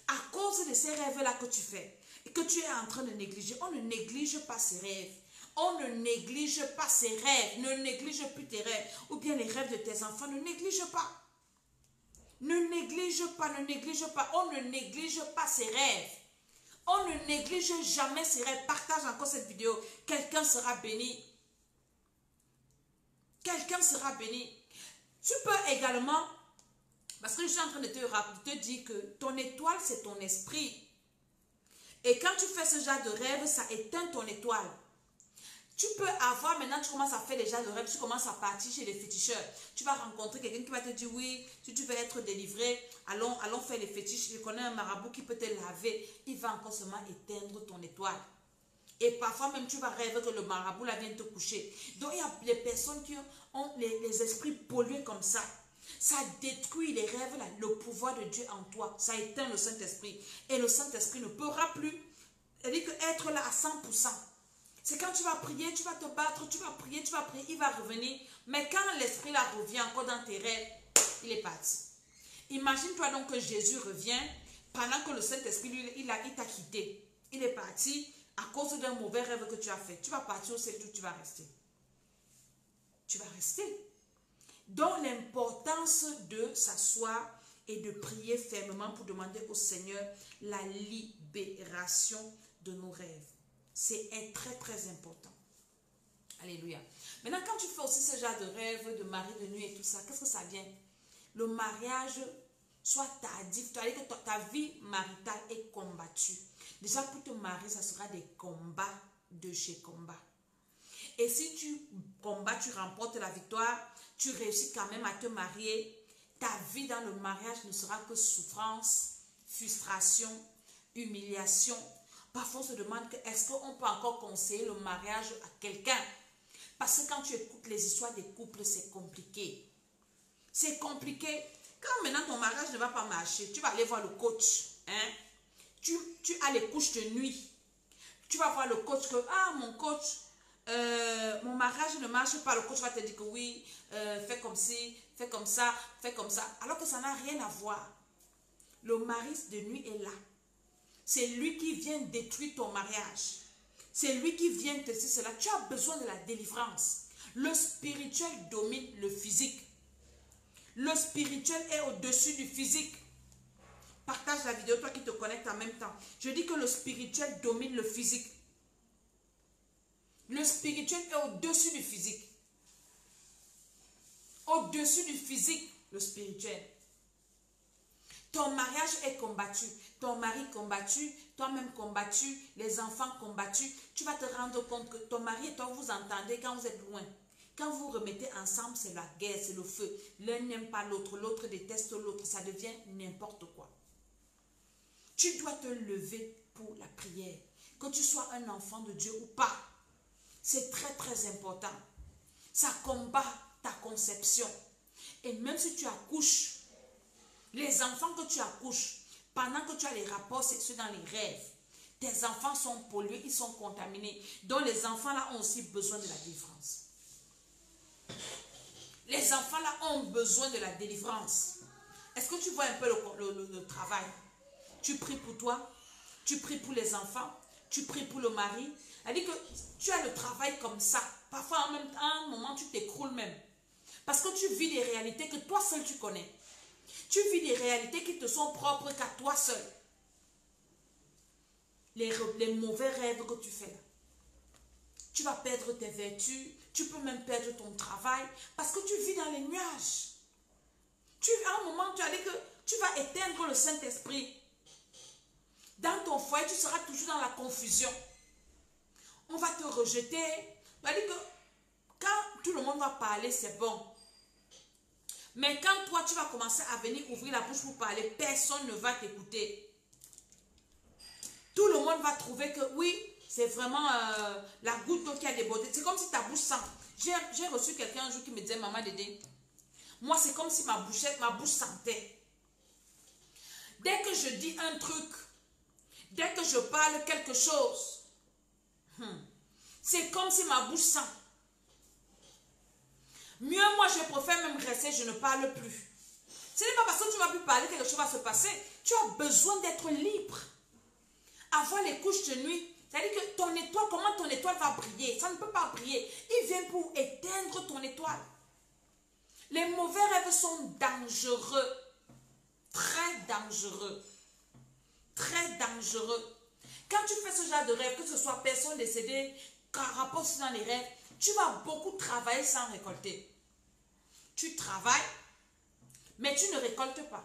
À cause de ces rêves-là que tu fais. et que tu es en train de négliger, on ne néglige pas ses rêves. On ne néglige pas ses rêves. Ne néglige plus tes rêves. Ou bien les rêves de tes enfants. Ne néglige pas. Ne néglige pas, ne néglige pas. On ne néglige pas ses rêves. On ne néglige jamais ses rêves. Partage encore cette vidéo. Quelqu'un sera béni. Quelqu'un sera béni. Tu peux également, parce que je suis en train de te dire que ton étoile, c'est ton esprit. Et quand tu fais ce genre de rêve, ça éteint ton étoile. Tu peux avoir, maintenant tu commences à faire déjà le rêve, tu commences à partir chez les féticheurs. Tu vas rencontrer quelqu'un qui va te dire, oui, si tu veux être délivré, allons faire les fétiches. Je connais un marabout qui peut te laver. Il va encore seulement éteindre ton étoile. Et parfois même tu vas rêver que le marabout là vient te coucher. Donc il y a les personnes qui ont les esprits pollués comme ça. Ça détruit les rêves, là, le pouvoir de Dieu en toi. Ça éteint le Saint-Esprit. Et le Saint-Esprit ne pourra plus, c'est-à-dire que être là à 100%. C'est quand tu vas prier, tu vas te battre, tu vas prier, il va revenir. Mais quand l'esprit là revient encore dans tes rêves, il est parti. Imagine-toi donc que Jésus revient pendant que le Saint-Esprit, lui, il t'a quitté. Il est parti à cause d'un mauvais rêve que tu as fait. Tu vas partir au ciel, tu vas rester. Tu vas rester. Donc l'importance de s'asseoir et de prier fermement pour demander au Seigneur la libération de nos rêves. C'est très très important. Alléluia. Maintenant, quand tu fais aussi ce genre de rêve, de mari de nuit et tout ça, qu'est-ce que ça vient? Le mariage soit tardif. Tu as dit que ta vie maritale est combattue. Déjà, pour te marier, ça sera des combats de chez combat. Et si tu combats, tu remportes la victoire, tu réussis quand même à te marier, ta vie dans le mariage ne sera que souffrance, frustration, humiliation. Parfois, on se demande que est-ce qu'on peut encore conseiller le mariage à quelqu'un? Parce que quand tu écoutes les histoires des couples, c'est compliqué. C'est compliqué. Quand maintenant ton mariage ne va pas marcher, tu vas aller voir le coach. Hein? Tu as les couches de nuit. Tu vas voir le coach que, ah, mon coach, mon mariage ne marche pas. Le coach va te dire que oui, fais comme ci, fais comme ça, fais comme ça. Alors que ça n'a rien à voir. Le mari de nuit est là. C'est lui qui vient détruire ton mariage. C'est lui qui vient te dire cela. Tu as besoin de la délivrance. Le spirituel domine le physique. Le spirituel est au-dessus du physique. Partage la vidéo, toi qui te connectes en même temps. Je dis que le spirituel domine le physique. Le spirituel est au-dessus du physique. Au-dessus du physique, le spirituel. Ton mariage est combattu, ton mari combattu, toi-même combattu, les enfants combattus. Tu vas te rendre compte que ton mari et toi, vous entendez quand vous êtes loin. Quand vous remettez ensemble, c'est la guerre, c'est le feu. L'un n'aime pas l'autre, l'autre déteste l'autre. Ça devient n'importe quoi. Tu dois te lever pour la prière. Que tu sois un enfant de Dieu ou pas. C'est très très important. Ça combat ta conception. Et même si tu accouches, les enfants que tu accouches, pendant que tu as les rapports sexuels dans les rêves, tes enfants sont pollués, ils sont contaminés. Donc les enfants là ont aussi besoin de la délivrance. Les enfants là ont besoin de la délivrance. Est-ce que tu vois un peu le travail? Tu pries pour toi, tu pries pour les enfants, tu pries pour le mari. C'est-à-dire que tu as le travail comme ça. Parfois en même temps, à un moment, tu t'écroules même. Parce que tu vis des réalités que toi seul tu connais. Tu vis des réalités qui te sont propres qu'à toi seul. Les mauvais rêves que tu fais là. Tu vas perdre tes vertus. Tu peux même perdre ton travail. Parce que tu vis dans les nuages. À un moment, tu as dit que tu vas éteindre le Saint-Esprit. Dans ton foyer, tu seras toujours dans la confusion. On va te rejeter. C'est-à-dire que quand tout le monde va parler, c'est bon. Mais quand toi, tu vas commencer à venir ouvrir la bouche pour parler, personne ne va t'écouter. Tout le monde va trouver que oui, c'est vraiment la goutte d'eau qui a débordé. C'est comme si ta bouche sent. J'ai reçu quelqu'un un jour qui me disait, maman Dédé, moi c'est comme si ma bouche sentait. Dès que je dis un truc, dès que je parle quelque chose, c'est comme si ma bouche sent. Mieux, moi, je préfère même rester, je ne parle plus. Ce n'est pas parce que tu ne vas plus parler que quelque chose va se passer. Tu as besoin d'être libre. avoir les couches de nuit. C'est-à-dire que ton étoile, comment ton étoile va briller? Ça ne peut pas briller. Il vient pour éteindre ton étoile. Les mauvais rêves sont dangereux. Très dangereux. Très dangereux. Quand tu fais ce genre de rêve, que ce soit personne décédée, rapport dans les rêves, tu vas beaucoup travailler sans récolter. Tu travailles, mais tu ne récoltes pas.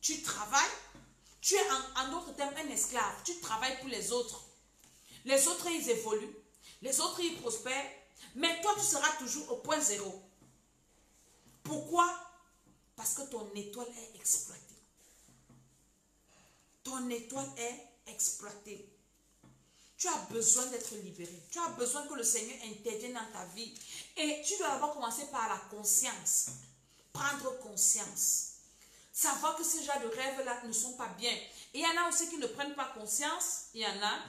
Tu travailles, tu es en d'autres termes un esclave. Tu travailles pour les autres. Les autres, ils évoluent. Les autres, ils prospèrent. Mais toi, tu seras toujours au point zéro. Pourquoi? Parce que ton étoile est exploitée. Ton étoile est exploitée. Tu as besoin d'être libéré. Tu as besoin que le Seigneur intervienne dans ta vie. Et tu dois d'abord commencer par la conscience. Prendre conscience. Savoir que ces genres de rêves-là ne sont pas bien. Et il y en a aussi qui ne prennent pas conscience. Il y en a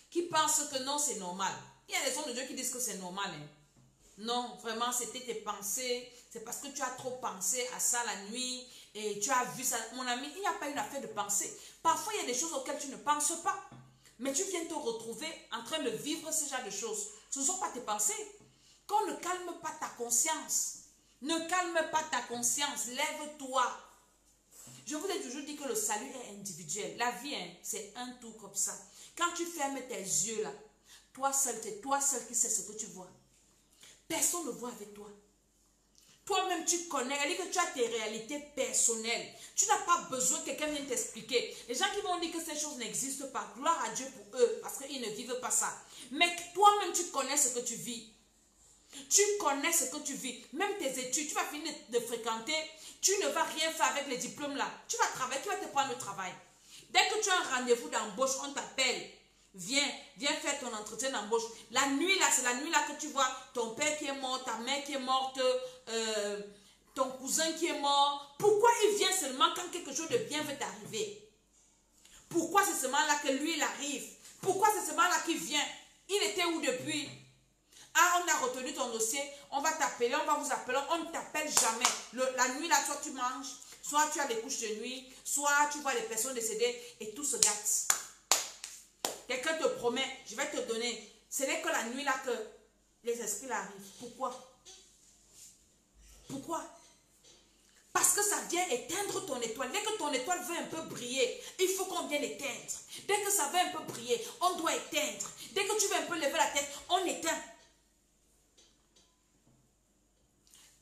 qui pensent que non, c'est normal. Il y a des hommes de Dieu qui disent que c'est normal. Hein. Non, vraiment, c'était tes pensées. C'est parce que tu as trop pensé à ça la nuit. Et tu as vu ça. Mon ami, il n'y a pas une affaire de penser. Parfois, il y a des choses auxquelles tu ne penses pas. Mais tu viens te retrouver en train de vivre ce genre de choses. Ce ne sont pas tes pensées. Qu'on ne calme pas ta conscience. Ne calme pas ta conscience. Lève-toi. Je vous ai toujours dit que le salut est individuel. La vie, hein, c'est un tout comme ça. Quand tu fermes tes yeux là, toi seul, c'est toi seul qui sais ce que tu vois. Personne ne voit avec toi. Toi-même, tu connais, elle dit que tu as tes réalités personnelles. Tu n'as pas besoin que quelqu'un vienne t'expliquer. Les gens qui vont dire que ces choses n'existent pas, gloire à Dieu pour eux, parce qu'ils ne vivent pas ça. Mais toi-même, tu connais ce que tu vis. Tu connais ce que tu vis. Même tes études, tu vas finir de fréquenter, tu ne vas rien faire avec les diplômes là. Tu vas travailler, qui va te prendre le travail. Dès que tu as un rendez-vous d'embauche, on t'appelle. Viens faire ton entretien d'embauche. La nuit là, c'est la nuit là que tu vois ton père qui est mort, ta mère qui est morte, ton cousin qui est mort. Pourquoi il vient seulement quand quelque chose de bien veut t'arriver? Pourquoi c'est seulement là que lui il arrive? Pourquoi c'est seulement là qu'il vient? Il était où depuis? Ah, on a retenu ton dossier, on va t'appeler, on va vous appeler, on ne t'appelle jamais. La nuit là, soit tu manges, soit tu as des couches de nuit, soit tu vois les personnes décédées et tout se gâte. Quelqu'un te promet, je vais te donner. Ce n'est que la nuit là que les esprits là arrivent. Pourquoi? Pourquoi? Parce que ça vient éteindre ton étoile. Dès que ton étoile veut un peu briller, il faut qu'on vienne éteindre. Dès que ça veut un peu briller, on doit éteindre. Dès que tu veux un peu lever la tête, on éteint.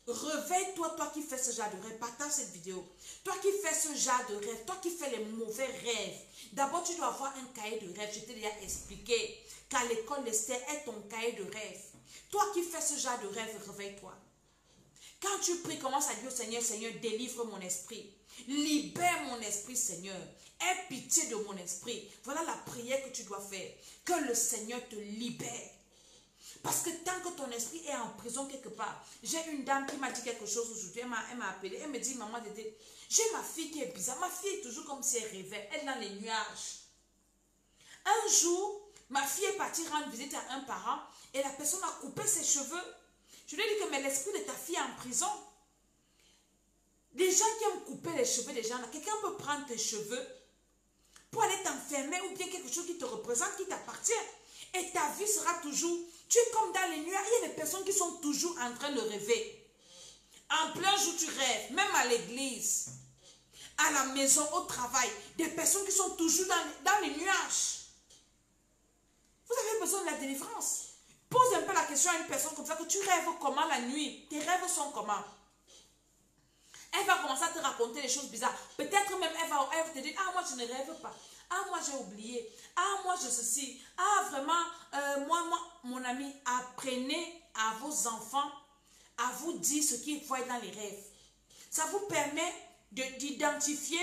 Réveille-toi, toi qui fais ce genre de rêve. Partage cette vidéo. Toi qui fais ce genre de rêve, toi qui fais les mauvais rêves. D'abord, tu dois avoir un cahier de rêve. Je t'ai déjà expliqué qu'à l'école, l'Esther est ton cahier de rêve. Toi qui fais ce genre de rêve, réveille-toi. Quand tu pries, commence à dire au Seigneur, Seigneur, délivre mon esprit. Libère mon esprit, Seigneur. Aie pitié de mon esprit. Voilà la prière que tu dois faire. Que le Seigneur te libère. Parce que tant que ton esprit est en prison quelque part, j'ai une dame qui m'a dit quelque chose aujourd'hui, elle m'a appelé, elle me dit, maman Dédé, j'ai ma fille qui est bizarre, ma fille est toujours comme si elle rêvait, elle est dans les nuages. Un jour, ma fille est partie rendre visite à un parent et la personne a coupé ses cheveux. Je lui ai dit que mais l'esprit de ta fille est en prison. Les gens qui aiment couper les cheveux des gens, quelqu'un peut prendre tes cheveux pour aller t'enfermer ou bien quelque chose qui te représente, qui t'appartient. Et ta vie sera toujours, tu es comme dans les nuages. Il y a des personnes qui sont toujours en train de rêver. En plein jour, tu rêves, même à l'église, à la maison, au travail. Des personnes qui sont toujours dans les nuages. Vous avez besoin de la délivrance. Pose un peu la question à une personne comme ça, que tu rêves comment la nuit? Tes rêves sont comment? Elle va commencer à te raconter des choses bizarres. Peut-être même elle va te dire, ah moi je ne rêve pas. Ah moi j'ai oublié. Ah moi je ceci. Ah vraiment, moi, mon ami, apprenez à vos enfants à vous dire ce qu'ils voient dans les rêves. Ça vous permet d'identifier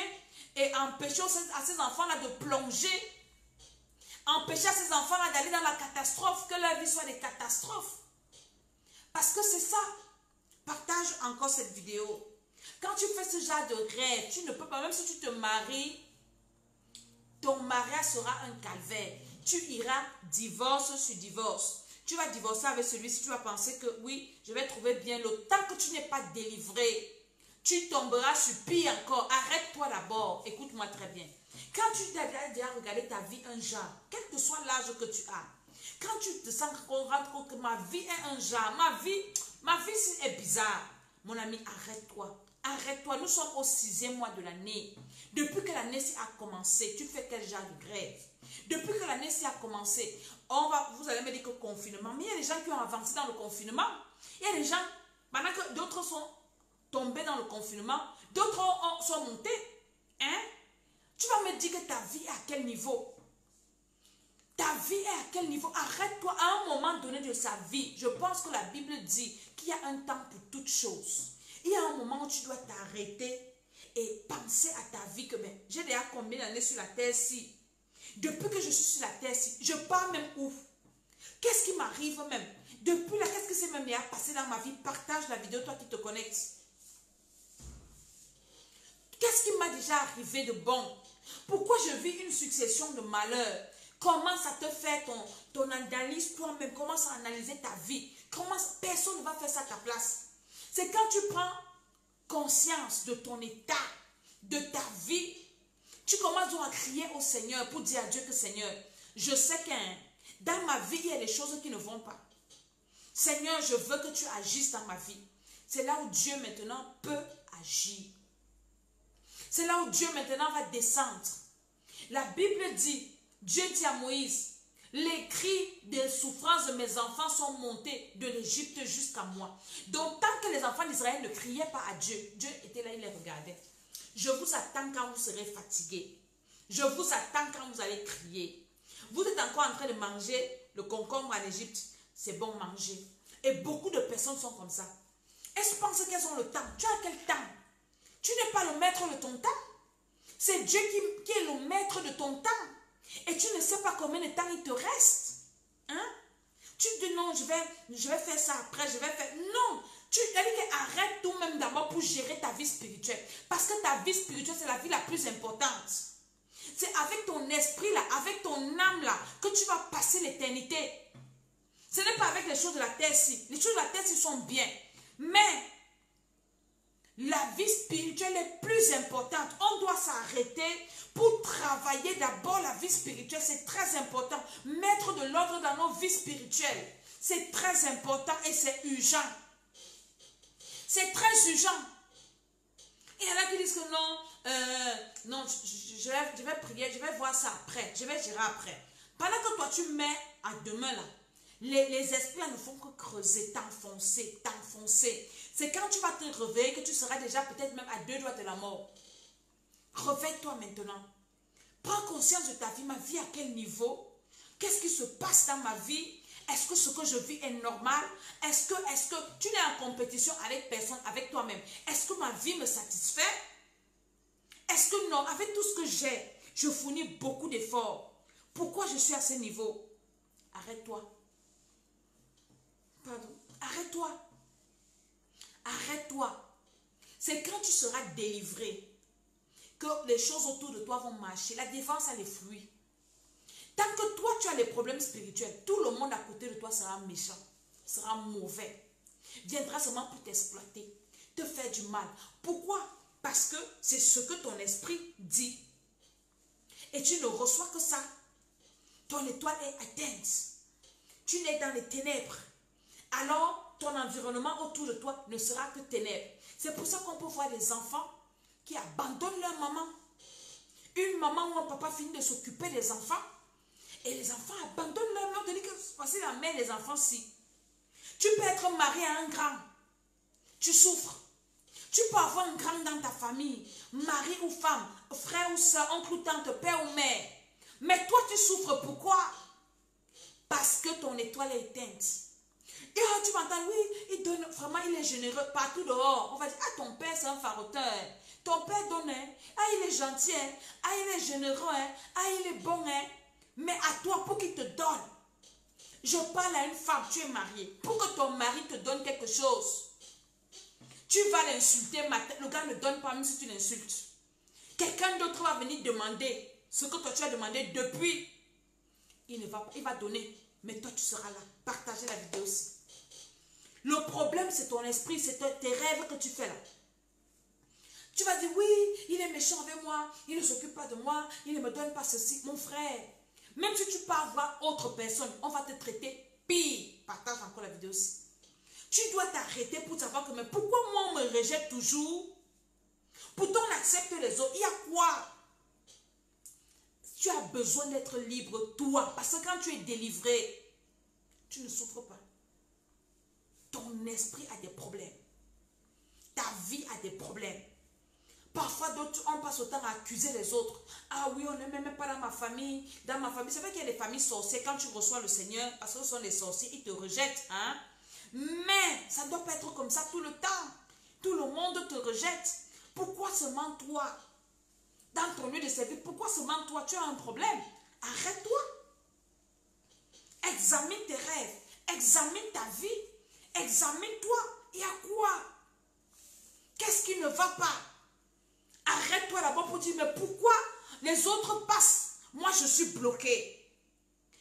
et empêcher à ces enfants-là de plonger. Empêcher à ces enfants-là d'aller dans la catastrophe, que leur vie soit des catastrophes. Parce que c'est ça. Partage encore cette vidéo. Quand tu fais ce genre de rêve, tu ne peux pas, même si tu te maries, ton mariage sera un calvaire. Tu iras divorce sur divorce. Tu vas divorcer avec celui-ci, tu vas penser que oui, je vais trouver bien l'autre. Tant que tu n'es pas délivré, tu tomberas sur pire encore. Arrête-toi d'abord. Écoute-moi très bien. Quand tu t'as déjà regardé ta vie un genre, quel que soit l'âge que tu as, quand tu te sens rendre compte que ma vie est un genre, ma vie est bizarre, mon ami, arrête-toi. Arrête-toi. Nous sommes au 6e mois de l'année. Depuis que l'année a commencé, tu fais quel genre de grève? Depuis que l'année a commencé, vous allez me dire que confinement, mais il y a des gens qui ont avancé dans le confinement. Il y a des gens, pendant que d'autres sont tombés dans le confinement, d'autres sont montés. Hein? Tu vas me dire que ta vie est à quel niveau? Ta vie est à quel niveau? Arrête-toi à un moment donné de sa vie. Je pense que la Bible dit qu'il y a un temps pour toutes choses. Il y a un moment où tu dois t'arrêter et penser à ta vie que j'ai déjà combien d'années sur la terre-ci? Depuis que je suis sur la terre-ci, je pars même où? Qu'est-ce qui m'arrive même? Depuis là, qu'est-ce qui s'est même passé dans ma vie? Partage la vidéo, toi qui te connectes. Qu'est-ce qui m'a déjà arrivé de bon? Pourquoi je vis une succession de malheurs? Comment ça te fait ton analyse toi-même? Commence à analyser ta vie. Personne ne va faire ça à ta place. C'est quand tu prends conscience de ton état, de ta vie, tu commences donc à crier au Seigneur pour dire à Dieu que Seigneur, je sais que dans ma vie, il y a des choses qui ne vont pas. Seigneur, je veux que tu agisses dans ma vie. C'est là où Dieu maintenant peut agir. C'est là où Dieu maintenant va descendre. La Bible dit, Dieu dit à Moïse, les cris de souffrance de mes enfants sont montés de l'Égypte jusqu'à moi. Donc, tant que les enfants d'Israël ne criaient pas à Dieu, Dieu était là, il les regardait. Je vous attends quand vous serez fatigués. Je vous attends quand vous allez crier. Vous êtes encore en train de manger le concombre en Égypte. C'est bon manger. Et beaucoup de personnes sont comme ça. Elles pensent qu'elles ont le temps. Tu as quel temps? Tu n'es pas le maître de ton temps. C'est Dieu qui est le maître de ton temps. Et tu ne sais pas combien de temps il te reste. Hein? Tu te dis non, je vais faire ça après, je vais faire... Non, tu as dit qu'arrête toi-même d'abord pour gérer ta vie spirituelle. Parce que ta vie spirituelle, c'est la vie la plus importante. C'est avec ton esprit là, avec ton âme là, que tu vas passer l'éternité. Ce n'est pas avec les choses de la terre-ci. Les choses de la terre-ci sont bien. Mais la vie spirituelle est plus importante. On doit s'arrêter pour travailler d'abord la vie spirituelle. C'est très important. Mettre de l'ordre dans nos vies spirituelles. C'est très important et c'est urgent. C'est très urgent. Il y en a qui disent que non, non, je vais prier, je vais voir ça après. Je vais gérer après. Pendant que toi tu mets à demain là, les esprits ne font que creuser, t'enfoncer. C'est quand tu vas te réveiller que tu seras déjà peut-être même à 2 doigts de la mort. Réveille-toi maintenant. Prends conscience de ta vie. Ma vie à quel niveau? Qu'est-ce qui se passe dans ma vie? Est-ce que ce que je vis est normal? Est-ce que tu n'es en compétition avec personne, avec toi-même? Est-ce que ma vie me satisfait? Est-ce que non? Avec tout ce que j'ai, je fournis beaucoup d'efforts. Pourquoi je suis à ce niveau? Arrête-toi. Pardon. Arrête-toi. Arrête-toi. C'est quand tu seras délivré que les choses autour de toi vont marcher. La défense, elle est fluide. Tant que toi, tu as des problèmes spirituels, tout le monde à côté de toi sera méchant, sera mauvais, viendra seulement pour t'exploiter, te faire du mal. Pourquoi? Parce que c'est ce que ton esprit dit. Et tu ne reçois que ça. Ton étoile est atteinte. Tu n'es dans les ténèbres. Alors, ton environnement autour de toi ne sera que ténèbres. C'est pour ça qu'on peut voir des enfants qui abandonnent leur maman. Une maman ou un papa finit de s'occuper des enfants. Et les enfants abandonnent leur mère. De dire que voici la mère des enfants si. Tu peux être marié à un grand. Tu souffres. Tu peux avoir un grand dans ta famille. Mari ou femme. Frère ou soeur. Oncle ou tante. Père ou mère. Mais toi tu souffres. Pourquoi? Parce que ton étoile est éteinte. Et tu m'entends, oui, il donne, vraiment, il est généreux partout dehors. On va dire, ah, ton père, c'est un faroteur. Ton père donne, hein. Ah, il est gentil, hein. Ah, il est généreux, hein. Ah, il est bon, hein. Mais à toi, pour qu'il te donne. Je parle à une femme, tu es mariée. Pour que ton mari te donne quelque chose, tu vas l'insulter, le gars ne donne pas, même si tu l'insultes. Quelqu'un d'autre va venir demander ce que toi tu as demandé depuis. Il va donner, mais toi tu seras là. Partagez la vidéo aussi. Le problème, c'est ton esprit, c'est tes rêves que tu fais là. Tu vas dire, oui, il est méchant avec moi, il ne s'occupe pas de moi, il ne me donne pas ceci. Mon frère, même si tu pars voir autre personne, on va te traiter pire. Partage encore la vidéo aussi. Tu dois t'arrêter pour savoir que, mais pourquoi moi on me rejette toujours? Pourtant on accepte les autres. Il y a quoi? Tu as besoin d'être libre, toi. Parce que quand tu es délivré, tu ne souffres pas. Ton esprit a des problèmes. Ta vie a des problèmes. Parfois, d'autres, on passe autant à accuser les autres. Ah oui, on ne m'aime même pas dans ma famille. Dans ma famille, c'est vrai qu'il y a des familles sorcières. Quand tu reçois le Seigneur, parce que ce sont des sorciers, ils te rejettent. Hein? Mais ça ne doit pas être comme ça tout le temps. Tout le monde te rejette. Pourquoi seulement toi? Dans ton lieu de service, pourquoi seulement toi? Tu as un problème. Arrête-toi. Examine tes rêves. Examine ta vie. Examine-toi. Il y a quoi? Qu'est-ce qui ne va pas? Arrête-toi d'abord pour dire, mais pourquoi les autres passent? Moi, je suis bloqué.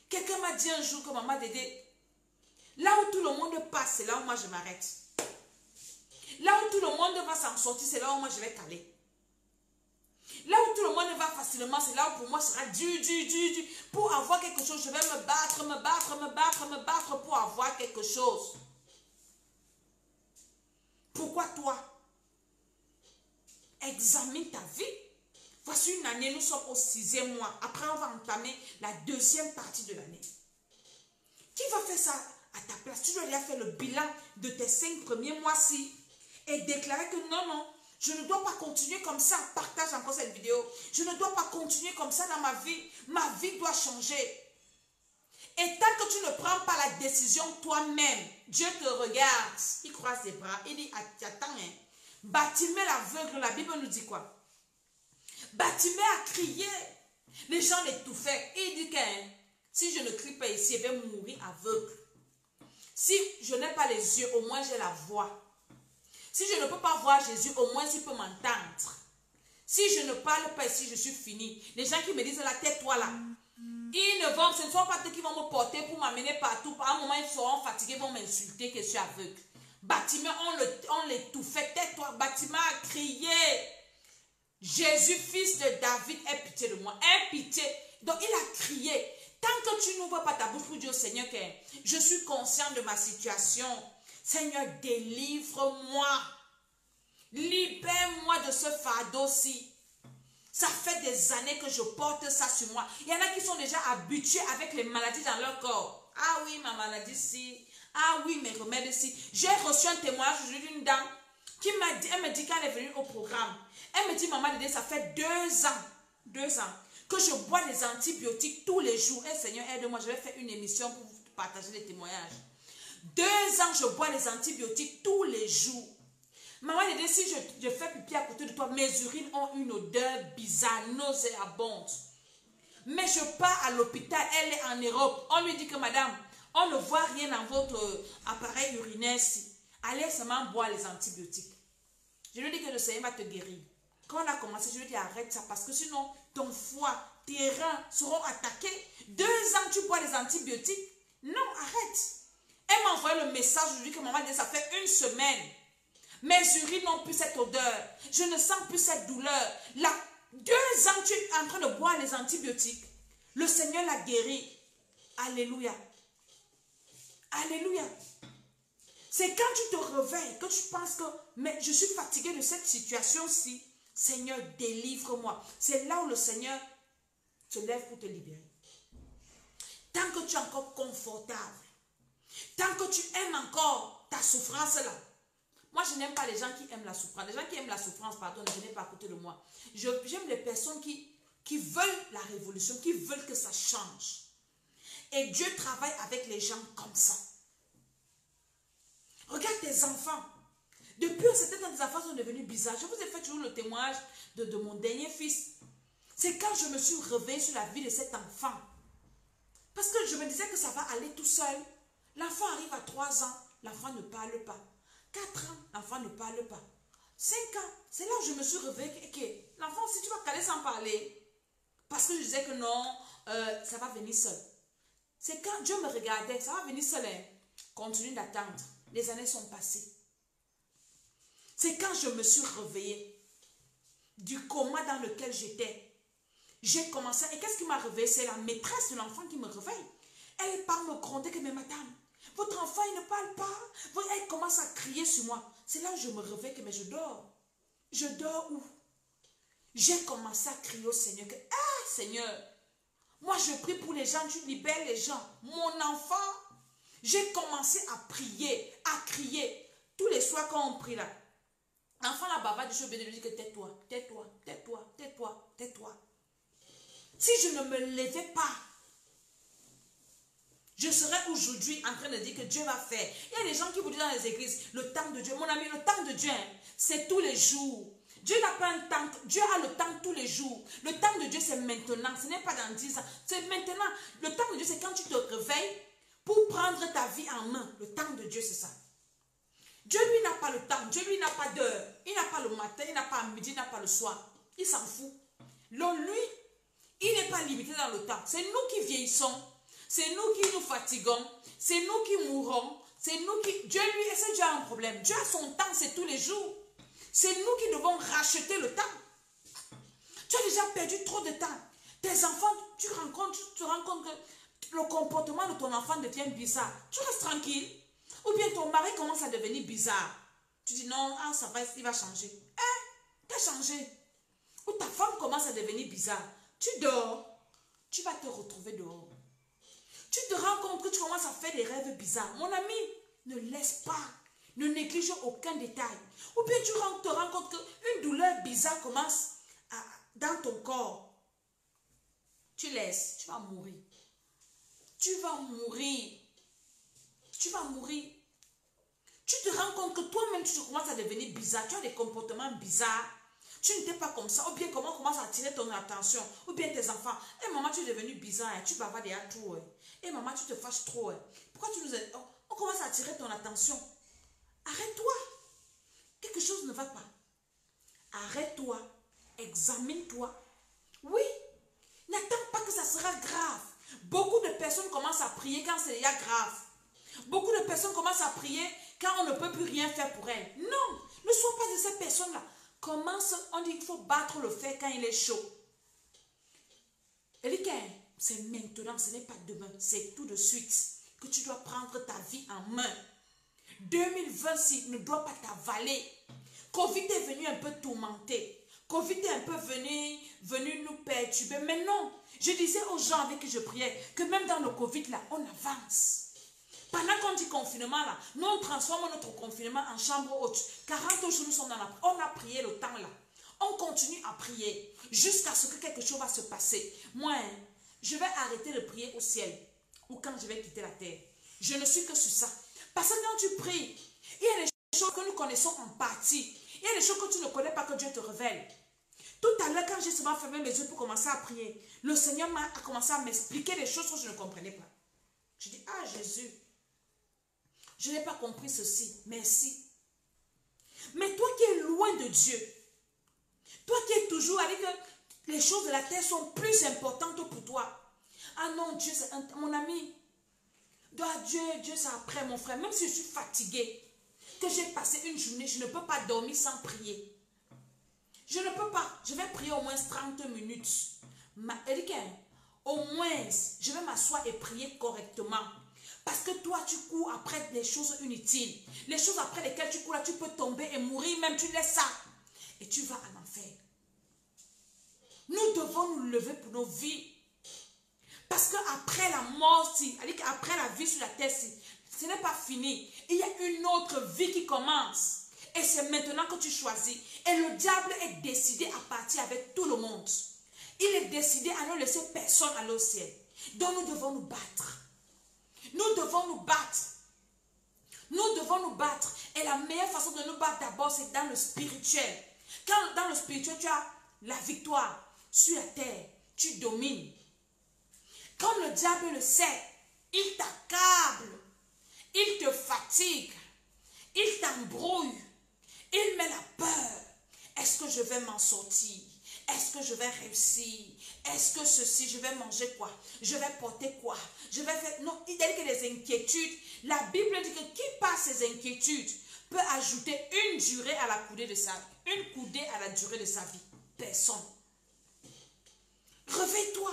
Quelqu'un m'a dit un jour que maman Dédé, là où tout le monde passe, c'est là où moi je m'arrête. Là où tout le monde va s'en sortir, c'est là où moi je vais caler. Là où tout le monde va facilement, c'est là où pour moi ce sera dur. Pour avoir quelque chose, je vais me battre pour avoir quelque chose. Pourquoi toi? Examine ta vie. Voici une année, nous sommes au 6e mois. Après, on va entamer la 2e partie de l'année. Qui va faire ça à ta place? Tu dois déjà faire le bilan de tes 5 premiers mois-ci et déclarer que non, je ne dois pas continuer comme ça. Partage encore cette vidéo. Je ne dois pas continuer comme ça dans ma vie. Ma vie doit changer. Et tant que tu ne prends pas la décision toi-même, Dieu te regarde. Il croise ses bras. Il dit, attends, hein. Bartimée l'aveugle, la Bible nous dit quoi? Bartimée a crié. Les gens l'étouffaient. Il dit que si je ne crie pas ici, je vais mourir aveugle. Si je n'ai pas les yeux, au moins j'ai la voix. Si je ne peux pas voir Jésus, au moins il peut m'entendre. Si je ne parle pas ici, je suis fini. Les gens qui me disent la tais-toi là. Ce ne sont pas eux qui vont me porter pour m'amener partout. À un moment, ils seront fatigués, ils vont m'insulter que je suis aveugle. Bartimée, on l'étouffait. Tais-toi. Bartimée a crié. Jésus, fils de David, aie pitié de moi. Aie pitié. Donc, il a crié. Tant que tu n'ouvres pas ta bouche pour dire au Seigneur que je suis conscient de ma situation. Seigneur, délivre-moi. Libère-moi de ce fardeau-ci. Ça fait des années que je porte ça sur moi. Il y en a qui sont déjà habitués avec les maladies dans leur corps. Ah oui, ma maladie si. Ah oui, mes remèdes si. J'ai reçu un témoignage d'une dame qui m'a dit, elle me dit qu'elle est venue au programme. Elle me dit, maman Dédé, ça fait 2 ans que je bois des antibiotiques tous les jours. Eh Seigneur, aide-moi, je vais faire une émission pour vous partager les témoignages. 2 ans, je bois des antibiotiques tous les jours. Maman Dédé, si je fais pipi à côté de toi, mes urines ont une odeur bizarre, nauséabonde. Mais je pars à l'hôpital, elle est en Europe. On lui dit que madame, on ne voit rien dans votre appareil urinaire. Allez seulement boire les antibiotiques. Je lui dis que le Seigneur va te guérir. Quand on a commencé, je lui dis arrête ça parce que sinon ton foie, tes reins seront attaqués. 2 ans tu bois des antibiotiques. Non, arrête. Elle m'a envoyé le message, je lui dis que maman Dédé, ça fait 1 semaine. Mes urines n'ont plus cette odeur. Je ne sens plus cette douleur. 2 ans, tu es en train de boire les antibiotiques. Le Seigneur l'a guéri. Alléluia. Alléluia. C'est quand tu te réveilles que tu penses que, mais je suis fatigué de cette situation-ci. Seigneur, délivre-moi. C'est là où le Seigneur se lève pour te libérer. Tant que tu es encore confortable, tant que tu aimes encore ta souffrance là. Moi, je n'aime pas les gens qui aiment la souffrance. Les gens qui aiment la souffrance, pardon, ne venez pas à côté de moi. J'aime les personnes qui veulent la révolution, qui veulent que ça change. Et Dieu travaille avec les gens comme ça. Regarde tes enfants. Depuis un certain temps, tes enfants sont devenus bizarres. Je vous ai fait toujours le témoignage de mon dernier fils. C'est quand je me suis réveillée sur la vie de cet enfant. Parce que je me disais que ça va aller tout seul. L'enfant arrive à 3 ans, l'enfant ne parle pas. 4 ans, l'enfant ne parle pas. 5 ans, c'est là où je me suis réveillée que l'enfant, si tu vas caler sans parler, parce que je disais que non, ça va venir seul. C'est quand Dieu me regardait, ça va venir seul. Hein. Continue d'attendre. Les années sont passées. C'est quand je me suis réveillée. du coma dans lequel j'étais. J'ai commencé, et qu'est-ce qui m'a réveillée? C'est la maîtresse de l'enfant qui me réveille. Elle part me gronder que, mais madame, votre enfant, il ne parle pas. Elle commence à crier sur moi. C'est là où je me réveille que, mais je dors. Je dors où? J'ai commencé à crier au Seigneur que, ah Seigneur, moi je prie pour les gens, tu libères les gens. Mon enfant, j'ai commencé à prier, à crier. Tous les soirs quand on prie là, l'enfant la bavarde, je suis obligée de lui dire que tais-toi, tais-toi, tais-toi, tais-toi, tais-toi. Si je ne me levais pas, je serais aujourd'hui en train de dire que Dieu va faire. Il y a des gens qui vous disent dans les églises, le temps de Dieu. Mon ami, le temps de Dieu, c'est tous les jours. Dieu n'a pas un temps, Dieu a le temps tous les jours. Le temps de Dieu, c'est maintenant. Ce n'est pas dans 10 ans. C'est maintenant. Le temps de Dieu, c'est quand tu te réveilles pour prendre ta vie en main. Le temps de Dieu, c'est ça. Dieu, lui, n'a pas le temps. Dieu, lui, n'a pas d'heure. Il n'a pas le matin, il n'a pas le midi, il n'a pas le soir. Il s'en fout. Donc, lui, il n'est pas limité dans le temps. C'est nous qui vieillissons. C'est nous qui nous fatiguons. C'est nous qui mourrons. C'est nous qui... Dieu, lui, est-ce que Dieu a un problème? Dieu a son temps, c'est tous les jours. C'est nous qui devons racheter le temps. Tu as déjà perdu trop de temps. Tes enfants, tu te rends compte que le comportement de ton enfant devient bizarre. Tu restes tranquille. Ou bien ton mari commence à devenir bizarre. Tu dis non, ah, ça va, il va changer. Hein? Tu as changé. Ou ta femme commence à devenir bizarre. Tu dors. Tu vas te retrouver dehors. Tu te rends compte que tu commences à faire des rêves bizarres. Mon ami, ne laisse pas. Ne néglige aucun détail. Ou bien tu te rends compte qu'une douleur bizarre commence dans ton corps. Tu laisses. Tu vas mourir. Tu vas mourir. Tu vas mourir. Tu te rends compte que toi-même, tu commences à devenir bizarre. Tu as des comportements bizarres. Tu n'étais pas comme ça. Ou bien comment on commence à attirer ton attention. Ou bien tes enfants. Et maman, tu es devenu bizarre. Tu bavardes à tout. Et maman, tu te fâches trop. Pourquoi tu nous... On commence à attirer ton attention. Arrête-toi. Quelque chose ne va pas. Arrête-toi. Examine-toi. Oui. N'attends pas que ça sera grave. Beaucoup de personnes commencent à prier quand c'est déjà grave. Beaucoup de personnes commencent à prier quand on ne peut plus rien faire pour elles. Non. Ne sois pas de ces personnes-là. Commence, on dit qu'il faut battre le fer quand il est chaud. Elle dit que c'est maintenant, ce n'est pas demain. C'est tout de suite que tu dois prendre ta vie en main. 2026 ne doit pas t'avaler. Covid est venu un peu tourmenter. Covid est un peu venu nous perturber. Mais non, je disais aux gens avec qui je priais que même dans le Covid là, on avance. Pendant qu'on dit confinement là, nous on transforme notre confinement en chambre haute. 40 jours nous sommes dans la prière. On a prié le temps là. On continue à prier jusqu'à ce que quelque chose va se passer. Moi, je vais arrêter de prier au ciel ou quand je vais quitter la terre. Je ne suis que sur ça. Parce que quand tu pries, il y a des choses que nous connaissons en partie. Il y a des choses que tu ne connais pas que Dieu te révèle. Tout à l'heure, quand j'ai souvent fermé mes yeux pour commencer à prier, le Seigneur a commencé à m'expliquer des choses que je ne comprenais pas. Je dis, ah Jésus, je n'ai pas compris ceci. Merci. Mais toi qui es loin de Dieu, toi qui es toujours avec les choses de la terre sont plus importantes pour toi. Ah non, Dieu, c'est mon ami. Dieu, c'est après mon frère. Même si je suis fatiguée, que j'ai passé une journée, je ne peux pas dormir sans prier. Je ne peux pas. Je vais prier au moins 30 minutes. Au moins, je vais m'asseoir et prier correctement. Parce que toi, tu cours après des choses inutiles. Les choses après lesquelles tu cours, là, tu peux tomber et mourir. Même tu laisses ça. Et tu vas en enfer. Nous devons nous lever pour nos vies. Parce qu'après la mort, après la vie sur la terre, ce n'est pas fini. Il y a une autre vie qui commence. Et c'est maintenant que tu choisis. Et le diable est décidé à partir avec tout le monde. Il est décidé à ne laisser personne aller au ciel. Donc nous devons nous battre. Nous devons nous battre. Nous devons nous battre. Et la meilleure façon de nous battre d'abord, c'est dans le spirituel. Quand dans le spirituel, tu as la victoire sur la terre. Tu domines. Comme le diable le sait, il t'accable. Il te fatigue. Il t'embrouille. Il met la peur. Est-ce que je vais m'en sortir? Est-ce que je vais réussir? Est-ce que ceci, je vais manger quoi? Je vais porter quoi? Je vais faire... Non, il dit que les inquiétudes, la Bible dit que qui par ses inquiétudes peut ajouter une durée à la coudée de sa vie, une coudée à la durée de sa vie. personne. Réveille-toi.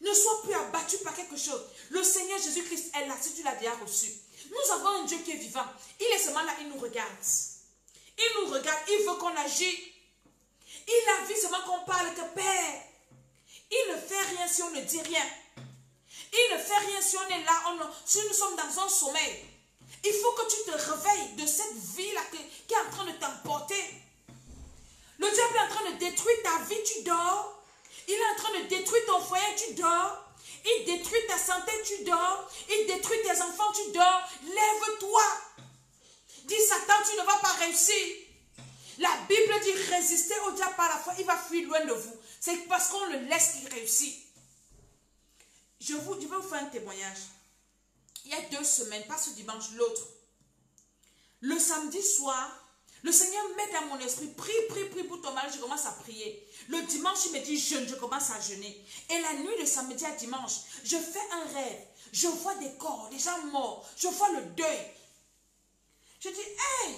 Ne sois plus abattu par quelque chose. Le Seigneur Jésus-Christ est là, si tu l'as déjà reçu. Nous avons un Dieu qui est vivant. Il est seulement là, il nous regarde. Il nous regarde, il veut qu'on agisse. Il a vu seulement qu'on parle que Père. Il ne fait rien si on ne dit rien. Il ne fait rien si on est là, si nous sommes dans un sommeil. Il faut que tu te réveilles de cette vie-là qui est en train de t'emporter. Le diable est en train de détruire ta vie, tu dors. Il est en train de détruire ton foyer, tu dors. Il détruit ta santé, tu dors. Il détruit tes enfants, tu dors. Lève-toi. Dis Satan, tu ne vas pas réussir. La Bible dit résister au diable par la foi, il va fuir loin de vous. C'est parce qu'on le laisse qu'il réussit. Je vais vous faire un témoignage. Il y a 2 semaines, pas ce dimanche, l'autre. Le samedi soir, le Seigneur met dans mon esprit, prie pour ton mari, je commence à prier. Le dimanche, il me dit jeûne, je commence à jeûner. Et la nuit de samedi à dimanche, je fais un rêve. Je vois des corps, des gens morts. Je vois le deuil. Je dis, hey,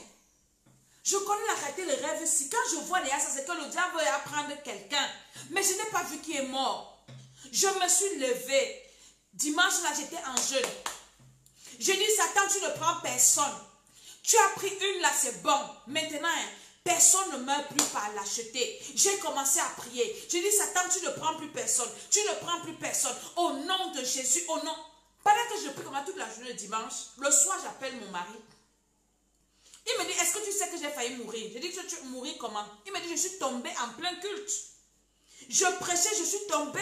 je connais la réalité des rêves ici. Quand je vois les ça, c'est que le diable veut apprendre quelqu'un. Mais je n'ai pas vu qui est mort. Je me suis levée. Dimanche, là, j'étais en jeûne. Je dis, Satan, tu ne prends personne. Tu as pris une là, c'est bon. Maintenant, personne ne meurt plus par l'acheter. J'ai commencé à prier. Je dis, Satan, tu ne prends plus personne. Tu ne prends plus personne. Au nom de Jésus, au nom. Pendant que je prie comme toute la journée de dimanche, le soir, j'appelle mon mari. Il me dit, est-ce que tu sais que j'ai failli mourir? Je dis, tu mourir comment? Il me dit, je suis tombée en plein culte. Je prêchais, je suis tombée.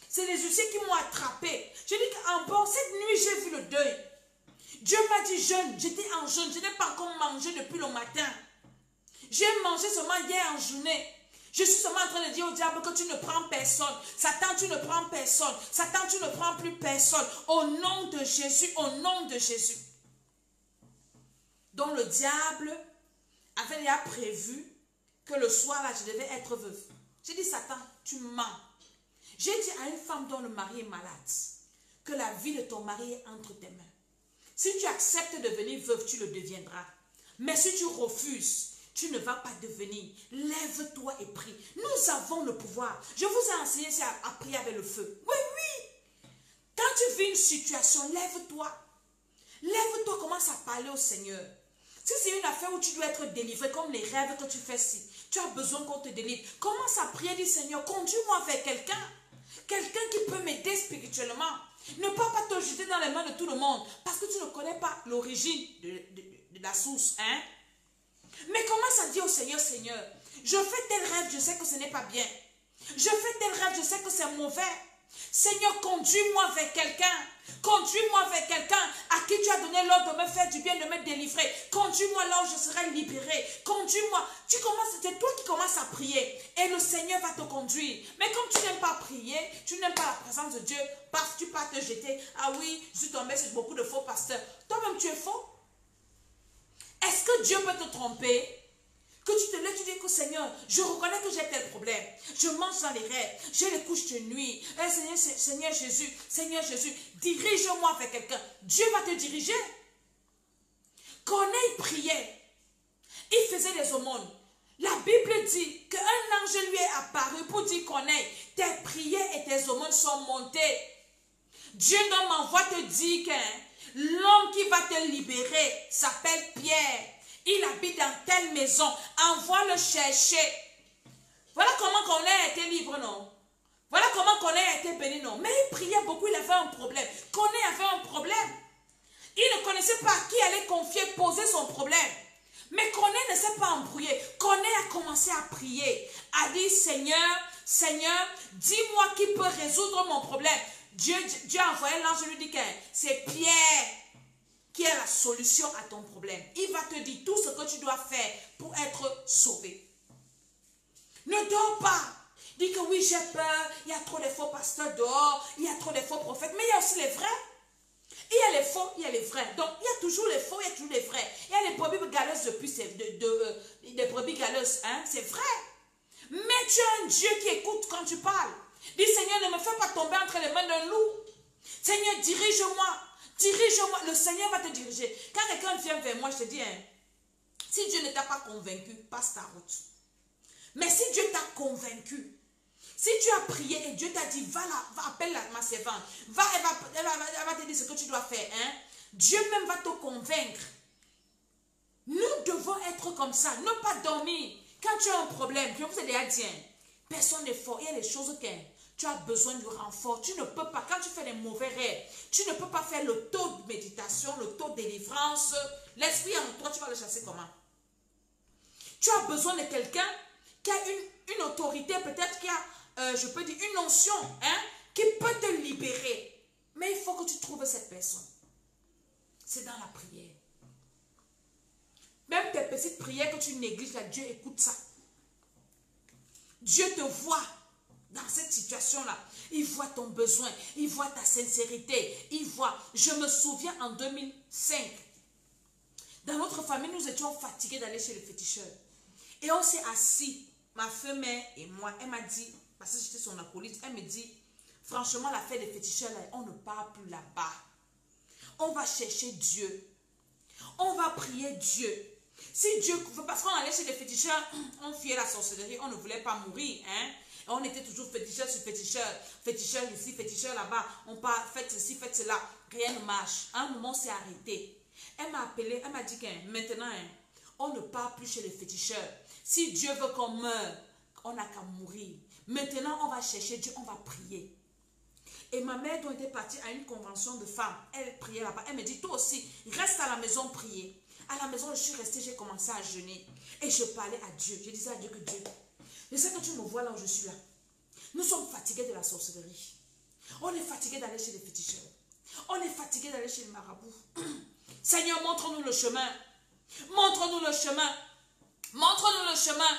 C'est les huissiers qui m'ont attrapé. Je dis qu'en bon, cette nuit, j'ai vu le deuil. Dieu m'a dit jeûne, j'étais en jeûne, je n'ai pas encore mangé depuis le matin. J'ai mangé seulement hier en journée. Je suis seulement en train de dire au diable que tu ne prends personne. Satan, tu ne prends personne. Satan, tu ne prends plus personne. Au nom de Jésus, au nom de Jésus. Donc le diable avait déjà prévu que le soir là, je devais être veuve. J'ai dit, Satan, tu mens. J'ai dit à une femme dont le mari est malade que la vie de ton mari est entre tes mains. Si tu acceptes de devenir veuve, tu le deviendras. Mais si tu refuses, tu ne vas pas devenir. Lève-toi et prie. Nous avons le pouvoir. Je vous ai enseigné à prier avec le feu. Oui, oui. Quand tu vis une situation, lève-toi. Lève-toi, commence à parler au Seigneur. Si c'est une affaire où tu dois être délivré, comme les rêves que tu fais si tu as besoin qu'on te délivre, commence à prier, dis Seigneur, conduis-moi vers quelqu'un. Quelqu'un qui peut m'aider spirituellement. Ne pas te jeter dans les mains de tout le monde parce que tu ne connais pas l'origine de la source. Hein? Mais commence à dire au Seigneur, Seigneur, je fais tel rêve, je sais que ce n'est pas bien. Je fais tel rêve, je sais que c'est mauvais. Seigneur, conduis-moi vers quelqu'un. Conduis-moi vers quelqu'un à qui tu as donné l'ordre de me faire du bien, de me délivrer. Conduis-moi là où je serai libéré. Conduis-moi. C'est toi qui commences à prier. Et le Seigneur va te conduire. Mais comme tu n'aimes pas prier, tu n'aimes pas la présence de Dieu, parce que tu pars te jeter. Ah oui, je suis tombé sur beaucoup de faux pasteurs. Toi-même, tu es faux. Est-ce que Dieu peut te tromper? Que tu te lèves, tu dis que Seigneur, je reconnais que j'ai tel problème. Je mange dans les rêves, j'ai les couches de nuit. Seigneur Jésus, dirige-moi vers quelqu'un. Dieu va te diriger. Corneille priait. Il faisait des aumônes. La Bible dit qu'un ange lui est apparu pour dire, Corneille, tes prières et tes aumônes sont montées. Dieu donc m'envoie te dire que l'homme qui va te libérer s'appelle Pierre. Il habite dans telle maison. Envoie le chercher. Voilà comment Corneille a été libre, non? Voilà comment Corneille a été béni, non? Mais il priait beaucoup, il avait un problème. Corneille avait un problème. Il ne connaissait pas à qui allait confier, poser son problème. Mais Corneille ne s'est pas embrouillé. Corneille a commencé à prier. A dit, Seigneur, dis-moi qui peut résoudre mon problème. Dieu a envoyé l'ange, lui dit que c'est Pierre qui est la solution à ton problème. Il va te dire tout ce que tu dois faire pour être sauvé. Ne dors pas. Dis que oui, j'ai peur, il y a trop de faux pasteurs dehors, il y a trop de faux prophètes, mais il y a aussi les vrais. Il y a les faux, il y a les vrais. Donc, il y a toujours les faux, il y a toujours les vrais. Il y a les brebis galeuses des brebis galeuses, hein? C'est vrai. Mais tu as un Dieu qui écoute quand tu parles. Dis, Seigneur, ne me fais pas tomber entre les mains d'un loup. Seigneur, dirige-moi. Dirige-moi, le Seigneur va te diriger. Quand quelqu'un vient vers moi, je te dis, hein, si Dieu ne t'a pas convaincu, passe ta route. Mais si Dieu t'a convaincu, si tu as prié et Dieu t'a dit, va là, va, appelle ma servante, va, elle va te dire ce que tu dois faire. Hein? Dieu même va te convaincre. Nous devons être comme ça, ne pas dormir. Quand tu as un problème, je vous ai déjà dit, personne n'est fort. Il y a des choses que tu as besoin de renfort. Tu ne peux pas, quand tu fais des mauvais rêves, tu ne peux pas faire le taux de méditation, le taux de délivrance. L'esprit en toi, tu vas le chasser comment? Tu as besoin de quelqu'un qui a une autorité, peut-être qui a, je peux dire, une onction, hein, qui peut te libérer. Mais il faut que tu trouves cette personne. C'est dans la prière. Même tes petites prières que tu négliges, là, Dieu écoute ça. Dieu te voit dans cette situation-là. Il voit ton besoin, il voit ta sincérité, il voit. Je me souviens en 2005, dans notre famille, nous étions fatigués d'aller chez le féticheur. Et on s'est assis, ma femme-mère et moi. Elle m'a dit, parce que j'étais son acolyte, elle me dit, franchement, l'affaire des féticheurs, là, on ne part plus là-bas. On va chercher Dieu. On va prier Dieu. Si Dieu veut, parce qu'on allait chez les féticheurs, on fuyait la sorcellerie, on ne voulait pas mourir. Hein? Et on était toujours féticheur sur féticheur. Féticheur ici, féticheur là-bas. On part, faites ceci, faites cela. Rien ne marche. À un moment, c'est arrêté. Elle m'a appelé, elle m'a dit que maintenant, on ne part plus chez les féticheurs. Si Dieu veut qu'on meure, on n'a qu'à mourir. Maintenant, on va chercher Dieu, on va prier. Et ma mère, dont était partie à une convention de femmes, elle priait là-bas. Elle me dit, toi aussi, reste à la maison prier. À la maison, je suis restée, j'ai commencé à jeûner. Et je parlais à Dieu. Je disais à Dieu que Dieu, je sais que tu me vois là où je suis là. Nous sommes fatigués de la sorcellerie. On est fatigués d'aller chez les féticheurs. On est fatigués d'aller chez les marabouts. Seigneur, montre-nous le chemin. Montre-nous le chemin. Montre-nous le chemin.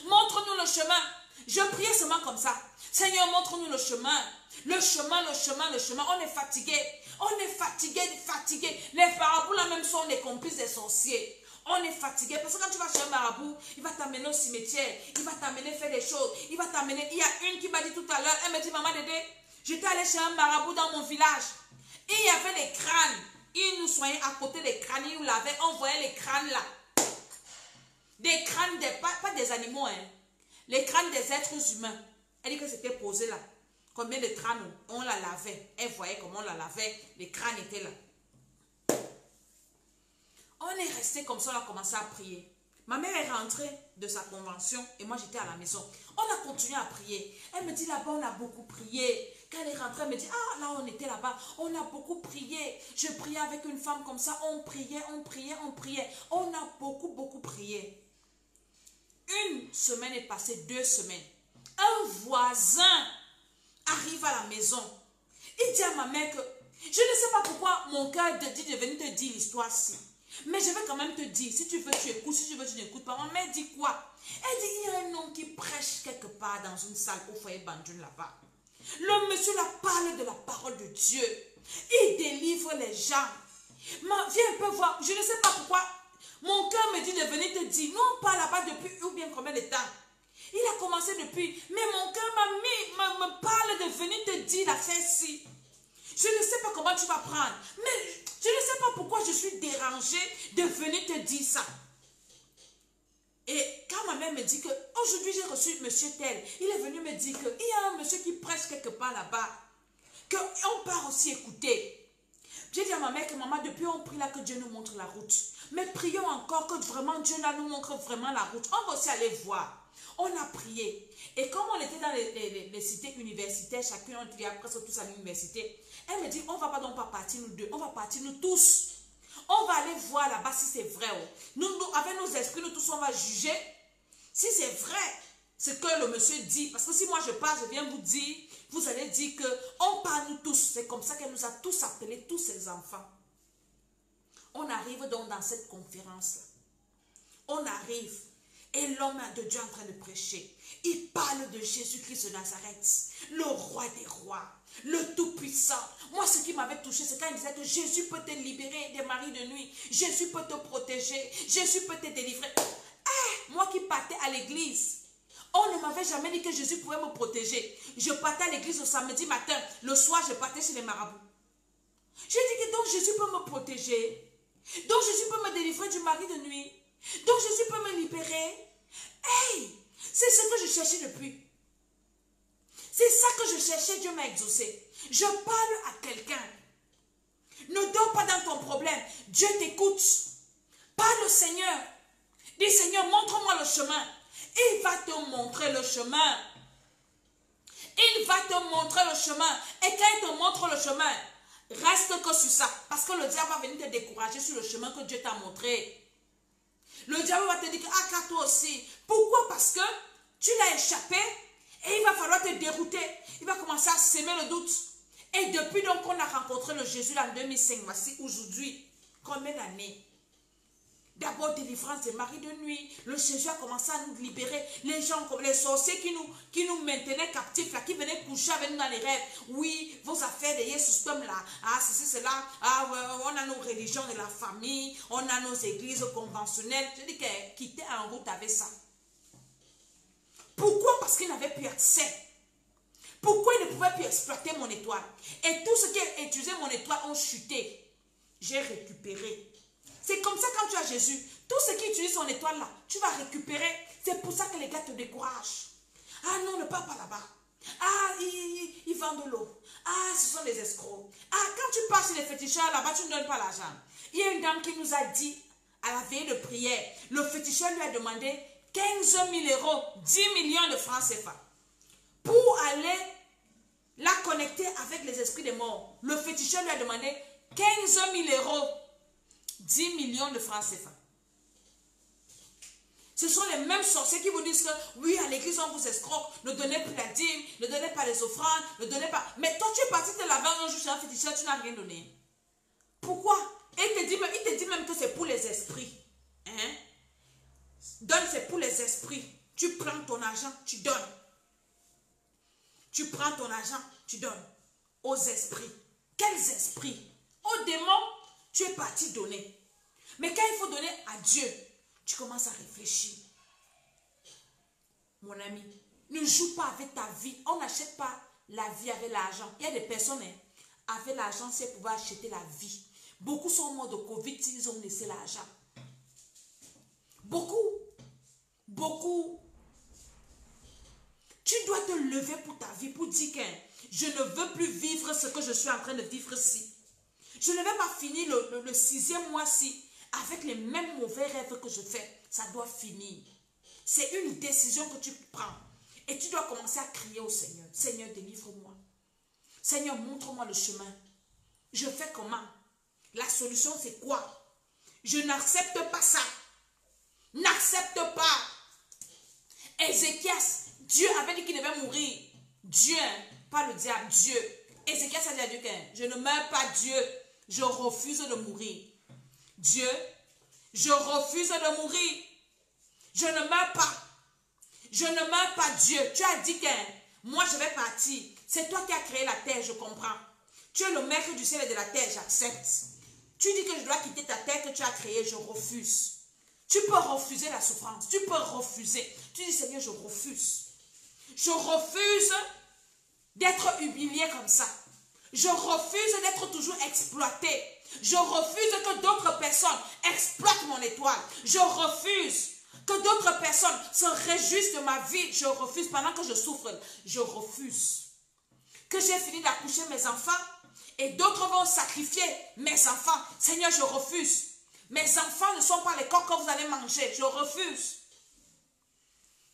Montre-nous le chemin. Je priais seulement comme ça. Seigneur, montre-nous le chemin. Le chemin, le chemin, le chemin. On est fatigués. On est fatigués, fatigués. Les marabouts là même sont des complices des sorciers. On est fatigué parce que quand tu vas chez un marabout, il va t'amener au cimetière, il va t'amener faire des choses, il va t'amener. Il y a une qui m'a dit tout à l'heure, elle me dit, maman Dédé, j'étais allée chez un marabout dans mon village. Et il y avait des crânes. Il nous soignait à côté des crânes, il nous lavait, on voyait les crânes là. Des crânes, pas des animaux, hein. Les crânes des êtres humains. Elle dit que c'était posé là. Combien de crânes on la lavait. Elle voyait comment on la lavait, les crânes étaient là. On est resté comme ça, on a commencé à prier. Ma mère est rentrée de sa convention et moi j'étais à la maison. On a continué à prier. Elle me dit là-bas on a beaucoup prié. Quand elle est rentrée, elle me dit ah là on était là-bas, on a beaucoup prié. Je priais avec une femme comme ça, on priait, on priait, on priait. On a beaucoup prié. Une semaine est passée, 2 semaines. Un voisin arrive à la maison. Il dit à ma mère que je ne sais pas pourquoi mon cœur te dit de venir te dire l'histoire-ci. Mais je vais quand même te dire, si tu veux, tu écoutes, si tu veux, tu n'écoutes pas. Ma mère dit quoi? Elle dit, il y a un homme qui prêche quelque part dans une salle au foyer Banjoun là-bas. Le monsieur là parle de la parole de Dieu. Il délivre les gens. Viens un peu voir, je ne sais pas pourquoi. Mon cœur me dit de venir te dire, non, on parle là-bas depuis ou bien combien de temps? Il a commencé depuis, mais mon cœur me parle de venir te dire l'affaire-ci. Je ne sais pas comment tu vas prendre, mais je ne sais pas pourquoi je suis dérangée de venir te dire ça. Et quand ma mère me dit que aujourd'hui j'ai reçu monsieur tel, il est venu me dire qu'il y a un monsieur qui prêche quelque part là-bas, qu'on part aussi écouter. J'ai dit à ma mère que maman, depuis on prie là que Dieu nous montre la route. Mais prions encore que vraiment Dieu là nous montre vraiment la route. On va aussi aller voir. On a prié. Et comme on était dans les cités universitaires, chacun, on était presque tous à l'université, elle me dit, on ne va pas donc pas partir nous deux, on va partir nous tous. On va aller voir là-bas si c'est vrai. Nous, avec nos esprits, nous tous, on va juger si c'est vrai ce que le monsieur dit. Parce que si moi je parle, je viens vous dire, vous allez dire qu'on parle nous tous. C'est comme ça qu'elle nous a tous appelés, tous ses enfants. On arrive donc dans cette conférence-là. On arrive. Et l'homme de Dieu est en train de prêcher. Il parle de Jésus-Christ de Nazareth, le roi des rois, le tout-puissant. Moi, ce qui m'avait touché, c'est quand il disait que Jésus peut te libérer des maris de nuit. Jésus peut te protéger. Jésus peut te délivrer. Moi qui partais à l'église, on ne m'avait jamais dit que Jésus pouvait me protéger. Je partais à l'église le samedi matin. Le soir, je partais chez les marabouts. J'ai dit que donc Jésus peut me protéger. Donc Jésus peut me délivrer du mari de nuit. Donc Jésus peut me libérer. Hey, C'est ce que je cherchais depuis. C'est ça que je cherchais, Dieu m'a exaucé. Je parle à quelqu'un. Ne dors pas dans ton problème. Dieu t'écoute. Parle au Seigneur. Dis, Seigneur, montre-moi le chemin. Il va te montrer le chemin. Il va te montrer le chemin. Et quand il te montre le chemin, reste que sur ça. Parce que le diable va venir te décourager sur le chemin que Dieu t'a montré. Le diable va te dire, ah, toi aussi. Pourquoi? Parce que tu l'as échappé et il va falloir te dérouter. Il va commencer à s'aimer le doute. Et depuis donc qu'on a rencontré le Jésus en 2005, voici aujourd'hui, combien d'années? D'abord, délivrance des maris de nuit. Le Jésus a commencé à nous libérer. Les gens, les sorciers qui nous maintenaient captifs, là, qui venaient coucher avec nous dans les rêves. Oui, vos affaires de Jésus, là. Ah, ceci, cela. Ah, ouais, on a nos religions de la famille. On a nos églises conventionnelles. Je dis que quitter en route avec ça. Pourquoi? Parce qu'il n'avait plus accès. Pourquoi il ne pouvait plus exploiter mon étoile? Et tout ce qui a utilisé mon étoile ont chuté. J'ai récupéré. C'est comme ça quand tu as Jésus. Tout ce qui utilise son étoile là, tu vas récupérer. C'est pour ça que les gars te découragent. Ah non, ne pars pas là-bas. Ah, ils vendent de l'eau. Ah, ce sont des escrocs. Ah, quand tu pars chez les féticheurs là-bas, tu ne donnes pas l'argent. Il y a une dame qui nous a dit, à la veille de prière, le féticheur lui a demandé 15 000 euros, 10 millions de francs CFA. Pour aller la connecter avec les esprits des morts. Le féticheur lui a demandé 15 000 euros, 10 millions de francs CFA. Ce sont les mêmes sorciers qui vous disent que oui, à l'église on vous escroque, ne donnez plus la dîme, ne donnez pas les offrandes, ne donnez pas. Mais toi tu es parti te laver un jour chez un féticheur, tu n'as rien donné. Pourquoi? Et il te dit même que c'est pour les esprits. Hein? Donne, c'est pour les esprits. Tu prends ton argent, tu donnes. Tu prends ton argent, tu donnes aux esprits. Quels esprits? Aux démons, tu es parti donner. Mais quand il faut donner à Dieu, tu commences à réfléchir. Mon ami, ne joue pas avec ta vie. On n'achète pas la vie avec l'argent. Il y a des personnes, avec l'argent, si elles pouvaient acheter la vie. Beaucoup sont morts de Covid, ils ont laissé l'argent. Beaucoup. Beaucoup. Tu dois te lever pour ta vie, pour dire que je ne veux plus vivre ce que je suis en train de vivre ici. Je ne vais pas finir le 6e mois-ci avec les mêmes mauvais rêves que je fais. Ça doit finir. C'est une décision que tu prends. Et tu dois commencer à crier au Seigneur. Seigneur, délivre-moi. Seigneur, montre-moi le chemin. Je fais comment? La solution, c'est quoi? Je n'accepte pas ça. N'accepte pas. Ézéchias, Dieu avait dit qu'il devait mourir. Dieu, pas le diable, Dieu. Ézéchias a dit à Dieu que je ne meurs pas, Dieu. Je refuse de mourir. Dieu, je refuse de mourir. Je ne meurs pas. Je ne meurs pas, Dieu. Tu as dit que moi je vais partir. C'est toi qui as créé la terre, je comprends. Tu es le maître du ciel et de la terre, j'accepte. Tu dis que je dois quitter ta terre que tu as créée, je refuse. Tu peux refuser la souffrance. Tu peux refuser. Tu dis, Seigneur, je refuse. Je refuse d'être humilié comme ça. Je refuse d'être toujours exploité. Je refuse que d'autres personnes exploitent mon étoile. Je refuse que d'autres personnes se réjouissent de ma vie. Je refuse pendant que je souffre. Je refuse. Que j'ai fini d'accoucher mes enfants et d'autres vont sacrifier mes enfants. Seigneur, je refuse. Mes enfants ne sont pas les corps que vous allez manger. Je refuse.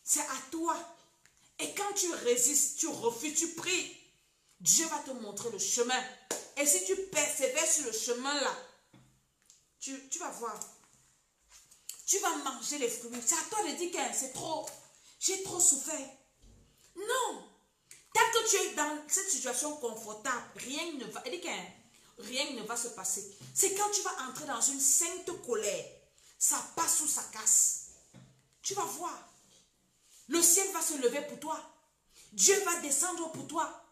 C'est à toi. Et quand tu résistes, tu refuses, tu pries, Dieu va te montrer le chemin. Et si tu persévères sur le chemin là, tu vas voir. Tu vas manger les fruits. C'est à toi de dire que c'est trop. J'ai trop souffert. Non. Tant que tu es dans cette situation confortable, rien ne va se passer. C'est quand tu vas entrer dans une sainte colère. Ça passe ou ça casse. Tu vas voir. Le ciel va se lever pour toi. Dieu va descendre pour toi.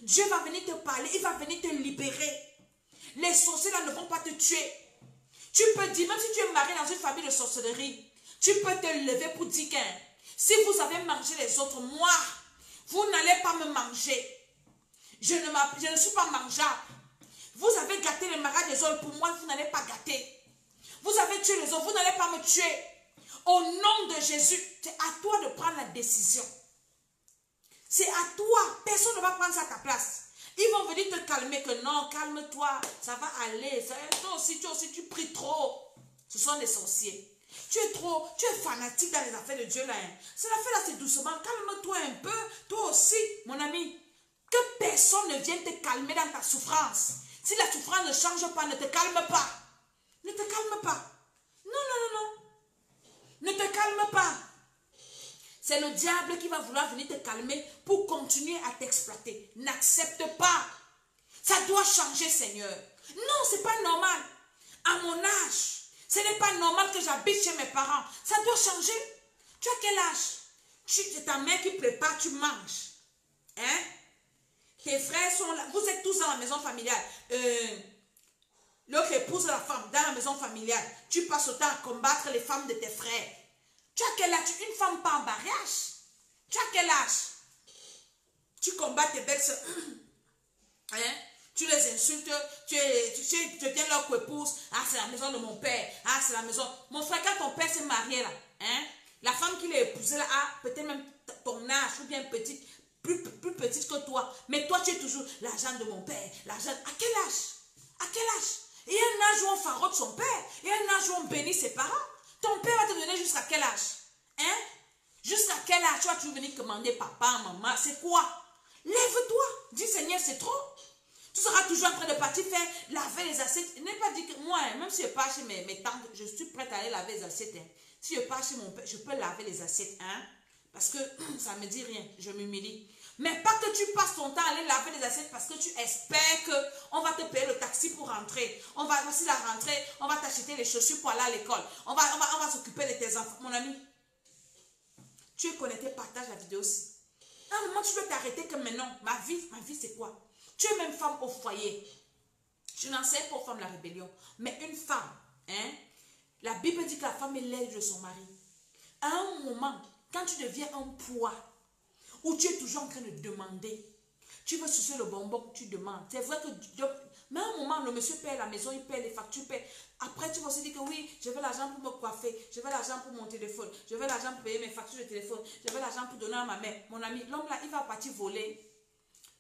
Dieu va venir te parler. Il va venir te libérer. Les sorciers là ne vont pas te tuer. Tu peux dire, même si tu es marié dans une famille de sorcellerie, tu peux te lever pour dire que si vous avez mangé les autres, moi, vous n'allez pas me manger. Je ne suis pas mangeable. Vous avez gâté les mariages des autres, pour moi, vous n'allez pas gâter. Vous avez tué les autres, vous n'allez pas me tuer. Au nom de Jésus, c'est à toi de prendre la décision. C'est à toi. Personne ne va prendre ça à ta place. Ils vont venir te calmer que non, calme-toi, ça va aller. Toi aussi, tu pries trop. Ce sont des sorciers. Tu es fanatique dans les affaires de Dieu là. Hein. Cette affaire là, c'est doucement. Calme-toi un peu. Toi aussi, mon ami. Que personne ne vienne te calmer dans ta souffrance. Si la souffrance ne change pas, ne te calme pas. Ne te calme pas. Non, non, non, non. Ne te calme pas. C'est le diable qui va vouloir venir te calmer pour continuer à t'exploiter. N'accepte pas. Ça doit changer, Seigneur. Non, c'est pas normal. À mon âge, ce n'est pas normal que j'habite chez mes parents. Ça doit changer. Tu as quel âge? C'est ta mère qui prépare, tu manges. Hein? Tes frères sont là. Vous êtes tous dans la maison familiale. L'autre épouse la femme dans la maison familiale. Tu passes autant à combattre les femmes de tes frères. Tu as quel âge? Une femme pas en mariage. Tu as quel âge? Tu combats tes belles-sœurs. Hein? Tu les insultes. Tu deviens leur épouse. Ah, c'est la maison de mon père. Ah, c'est la maison. Mon frère, quand ton père s'est marié là, hein? La femme qui l'a épousée là a peut-être même ton âge ou bien petite, plus petite que toi. Mais toi, tu es toujours l'argent de mon père. L'argent. À quel âge? À quel âge? Il y a un âge où on farote son père. Il y a un âge où on bénit ses parents. Ton père va te donner jusqu'à quel âge? Hein? Jusqu'à quel âge tu vas venir commander papa, maman? C'est quoi? Lève-toi. Dis Seigneur, c'est trop. Tu seras toujours en train de partir faire laver les assiettes. Je n'ai pas dit que moi, même si je pars chez mes tantes, je suis prête à aller laver les assiettes. Hein. Si je pars chez mon père, je peux laver les assiettes. Hein? Parce que ça ne me dit rien. Je m'humilie. Mais pas que tu passes ton temps à aller laver les assiettes parce que tu espères qu'on va te payer le taxi pour rentrer. Voici la rentrée, on va t'acheter les chaussures pour aller à l'école. On va s'occuper de tes enfants. Mon ami, tu es connecté, partage la vidéo aussi. À un moment, tu dois t'arrêter que maintenant, ma vie c'est quoi? Tu es même femme au foyer. Je n'enseigne pas aux femmes la rébellion. Mais une femme, hein, la Bible dit que la femme est l'aide de son mari. À un moment, quand tu deviens un poids, où tu es toujours en train de demander. Tu veux sucer le bonbon, tu demandes. C'est vrai que... Mais à un moment, le monsieur paie la maison, il paie les factures, il paie. Après, tu vas aussi dire que oui, je veux l'argent pour me coiffer. Je veux l'argent pour mon téléphone. Je veux l'argent pour payer mes factures de téléphone. Je veux l'argent pour donner à ma mère. Mon ami, l'homme là, il va partir voler.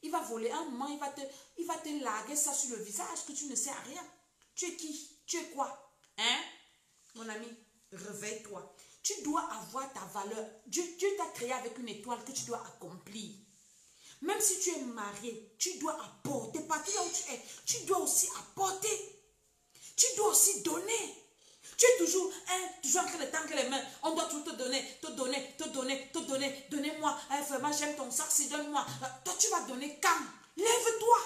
Il va voler. À un moment, il va te larguer ça sur le visage que tu ne sais rien. Tu es qui? Tu es quoi? Hein? Mon ami, réveille-toi. Tu dois avoir ta valeur. Dieu t'a créé avec une étoile que tu dois accomplir. Même si tu es marié, tu dois apporter. Partout là où tu es, tu dois aussi apporter. Tu dois aussi donner. Tu es toujours en train de tendre les mains. On doit tout te donner, te donner, te donner, te donner. Donnez-moi. Vraiment, j'aime ton sac, si donne-moi. Toi, tu vas donner quand? Lève-toi.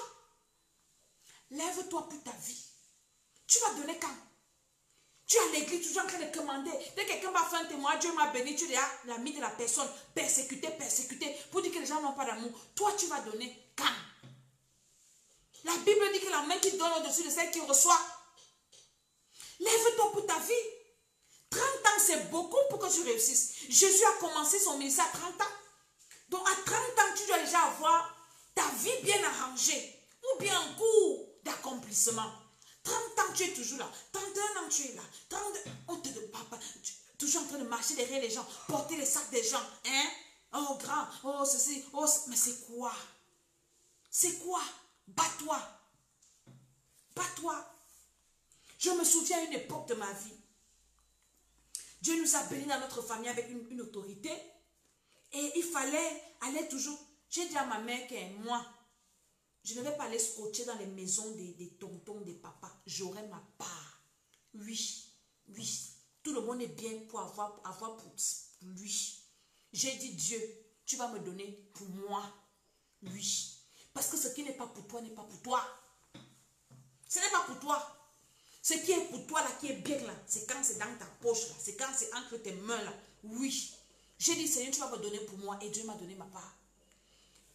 Lève-toi pour ta vie. Tu vas donner quand? Tu es à l'église, toujours en train de commander. Dès que quelqu'un va faire un témoignage, Dieu m'a béni, tu es l'ami de la personne. Persécuté, pour dire que les gens n'ont pas d'amour. Toi, tu vas donner quand? La Bible dit que la main qui donne au-dessus de celle qui reçoit. Lève-toi pour ta vie. 30 ans, c'est beaucoup pour que tu réussisses. Jésus a commencé son ministère à 30 ans. Donc, à 30 ans, tu dois déjà avoir ta vie bien arrangée. Ou bien en cours d'accomplissement. 30 ans, tu es toujours là. 31 ans, tu es là. 32, on te demande pas. Toujours en train de marcher derrière les gens, porter les sacs des gens. Hein? Oh, grand. Oh, ceci. Oh, mais c'est quoi? C'est quoi? Bats-toi. Bats-toi. Je me souviens à une époque de ma vie. Dieu nous a bénis dans notre famille avec une autorité. Et il fallait aller toujours. J'ai dit à ma mère que moi, je ne vais pas aller scotcher dans les maisons des tontons, des papas. J'aurai ma part. Oui, oui. Tout le monde est bien pour avoir pour lui. J'ai dit, Dieu, tu vas me donner pour moi. Oui. Parce que ce qui n'est pas pour toi n'est pas pour toi. Ce n'est pas pour toi. Ce qui est pour toi là, qui est bien là, c'est quand c'est dans ta poche là. C'est quand c'est entre tes mains là. Oui. J'ai dit, Seigneur, tu vas me donner pour moi. Et Dieu m'a donné ma part.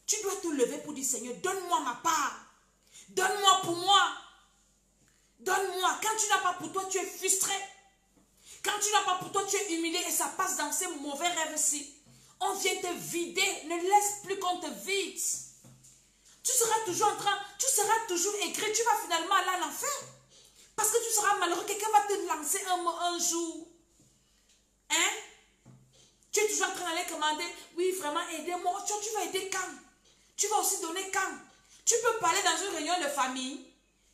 Tu dois te lever pour dire, Seigneur, donne-moi ma part. Donne-moi pour moi. Donne-moi. Quand tu n'as pas pour toi, tu es frustré. Quand tu n'as pas pour toi, tu es humilié. Et ça passe dans ces mauvais rêves-ci. On vient te vider. Ne laisse plus qu'on te vide. Tu seras toujours aigri. Tu vas finalement aller à l'enfer. Parce que tu seras malheureux. Quelqu'un va te lancer un mot un jour. Hein? demander, oui, vraiment, aidez-moi. Tu vas aider quand? Tu vas aussi donner quand? Tu peux parler dans une réunion de famille.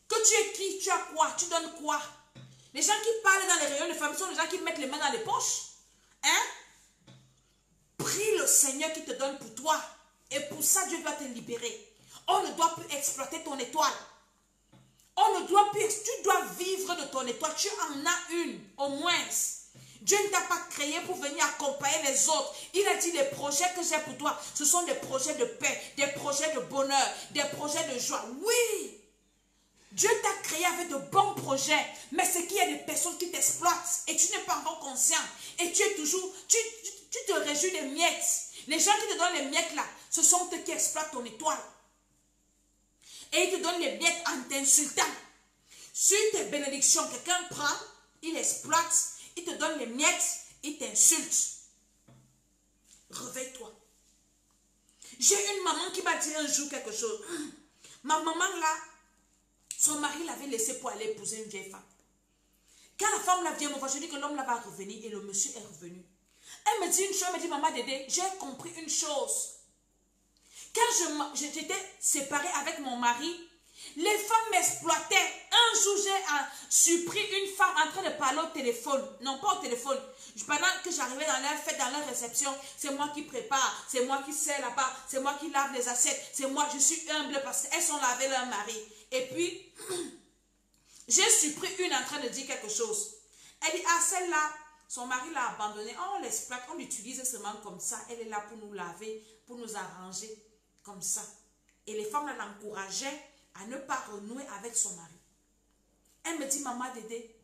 Que tu es qui? Tu as quoi? Tu donnes quoi? Les gens qui parlent dans les réunions de famille sont les gens qui mettent les mains dans les poches. Hein? Prie le Seigneur qui te donne pour toi. Et pour ça, Dieu doit te libérer. On ne doit plus exploiter ton étoile. On ne doit plus, tu dois vivre de ton étoile. Tu en as une, au moins. Dieu ne t'a pas créé pour venir accompagner les autres. Il a dit, les projets que j'ai pour toi, ce sont des projets de paix, des projets de bonheur, des projets de joie. Oui, Dieu t'a créé avec de bons projets, mais c'est qu'il y a des personnes qui t'exploitent et tu n'es pas encore conscient. Et tu es toujours, tu te réjouis des miettes. Les gens qui te donnent les miettes là, ce sont eux qui exploitent ton étoile. Et ils te donnent les miettes en t'insultant. Sur tes bénédictions, quelqu'un prend, il exploite, il te donne les miettes, il t'insulte. Réveille-toi. J'ai une maman qui m'a dit un jour quelque chose. Ma maman là, son mari l'avait laissé pour aller épouser une vieille femme. Quand la femme là vient me voir, je dis que l'homme là va revenir et le monsieur est revenu. Elle me dit une chose, elle me dit, maman Dédé, j'ai compris une chose. Quand j'étais séparée avec mon mari, les femmes m'exploitaient. Un jour, j'ai surpris une femme en train de parler au téléphone. Non, pas au téléphone. Pendant que j'arrivais dans leur fête, dans leur réception, c'est moi qui prépare, c'est moi qui sers là-bas, c'est moi qui lave les assiettes, c'est moi, je suis humble parce qu'elles sont lavées leur mari. Et puis, j'ai surpris une en train de dire quelque chose. Elle dit, ah, celle-là, son mari l'a abandonnée. Oh, on l'exploite, on l'utilise seulement comme ça. Elle est là pour nous laver, pour nous arranger comme ça. Et les femmes l'encourageaient à ne pas renouer avec son mari. Elle me dit, maman Dédé,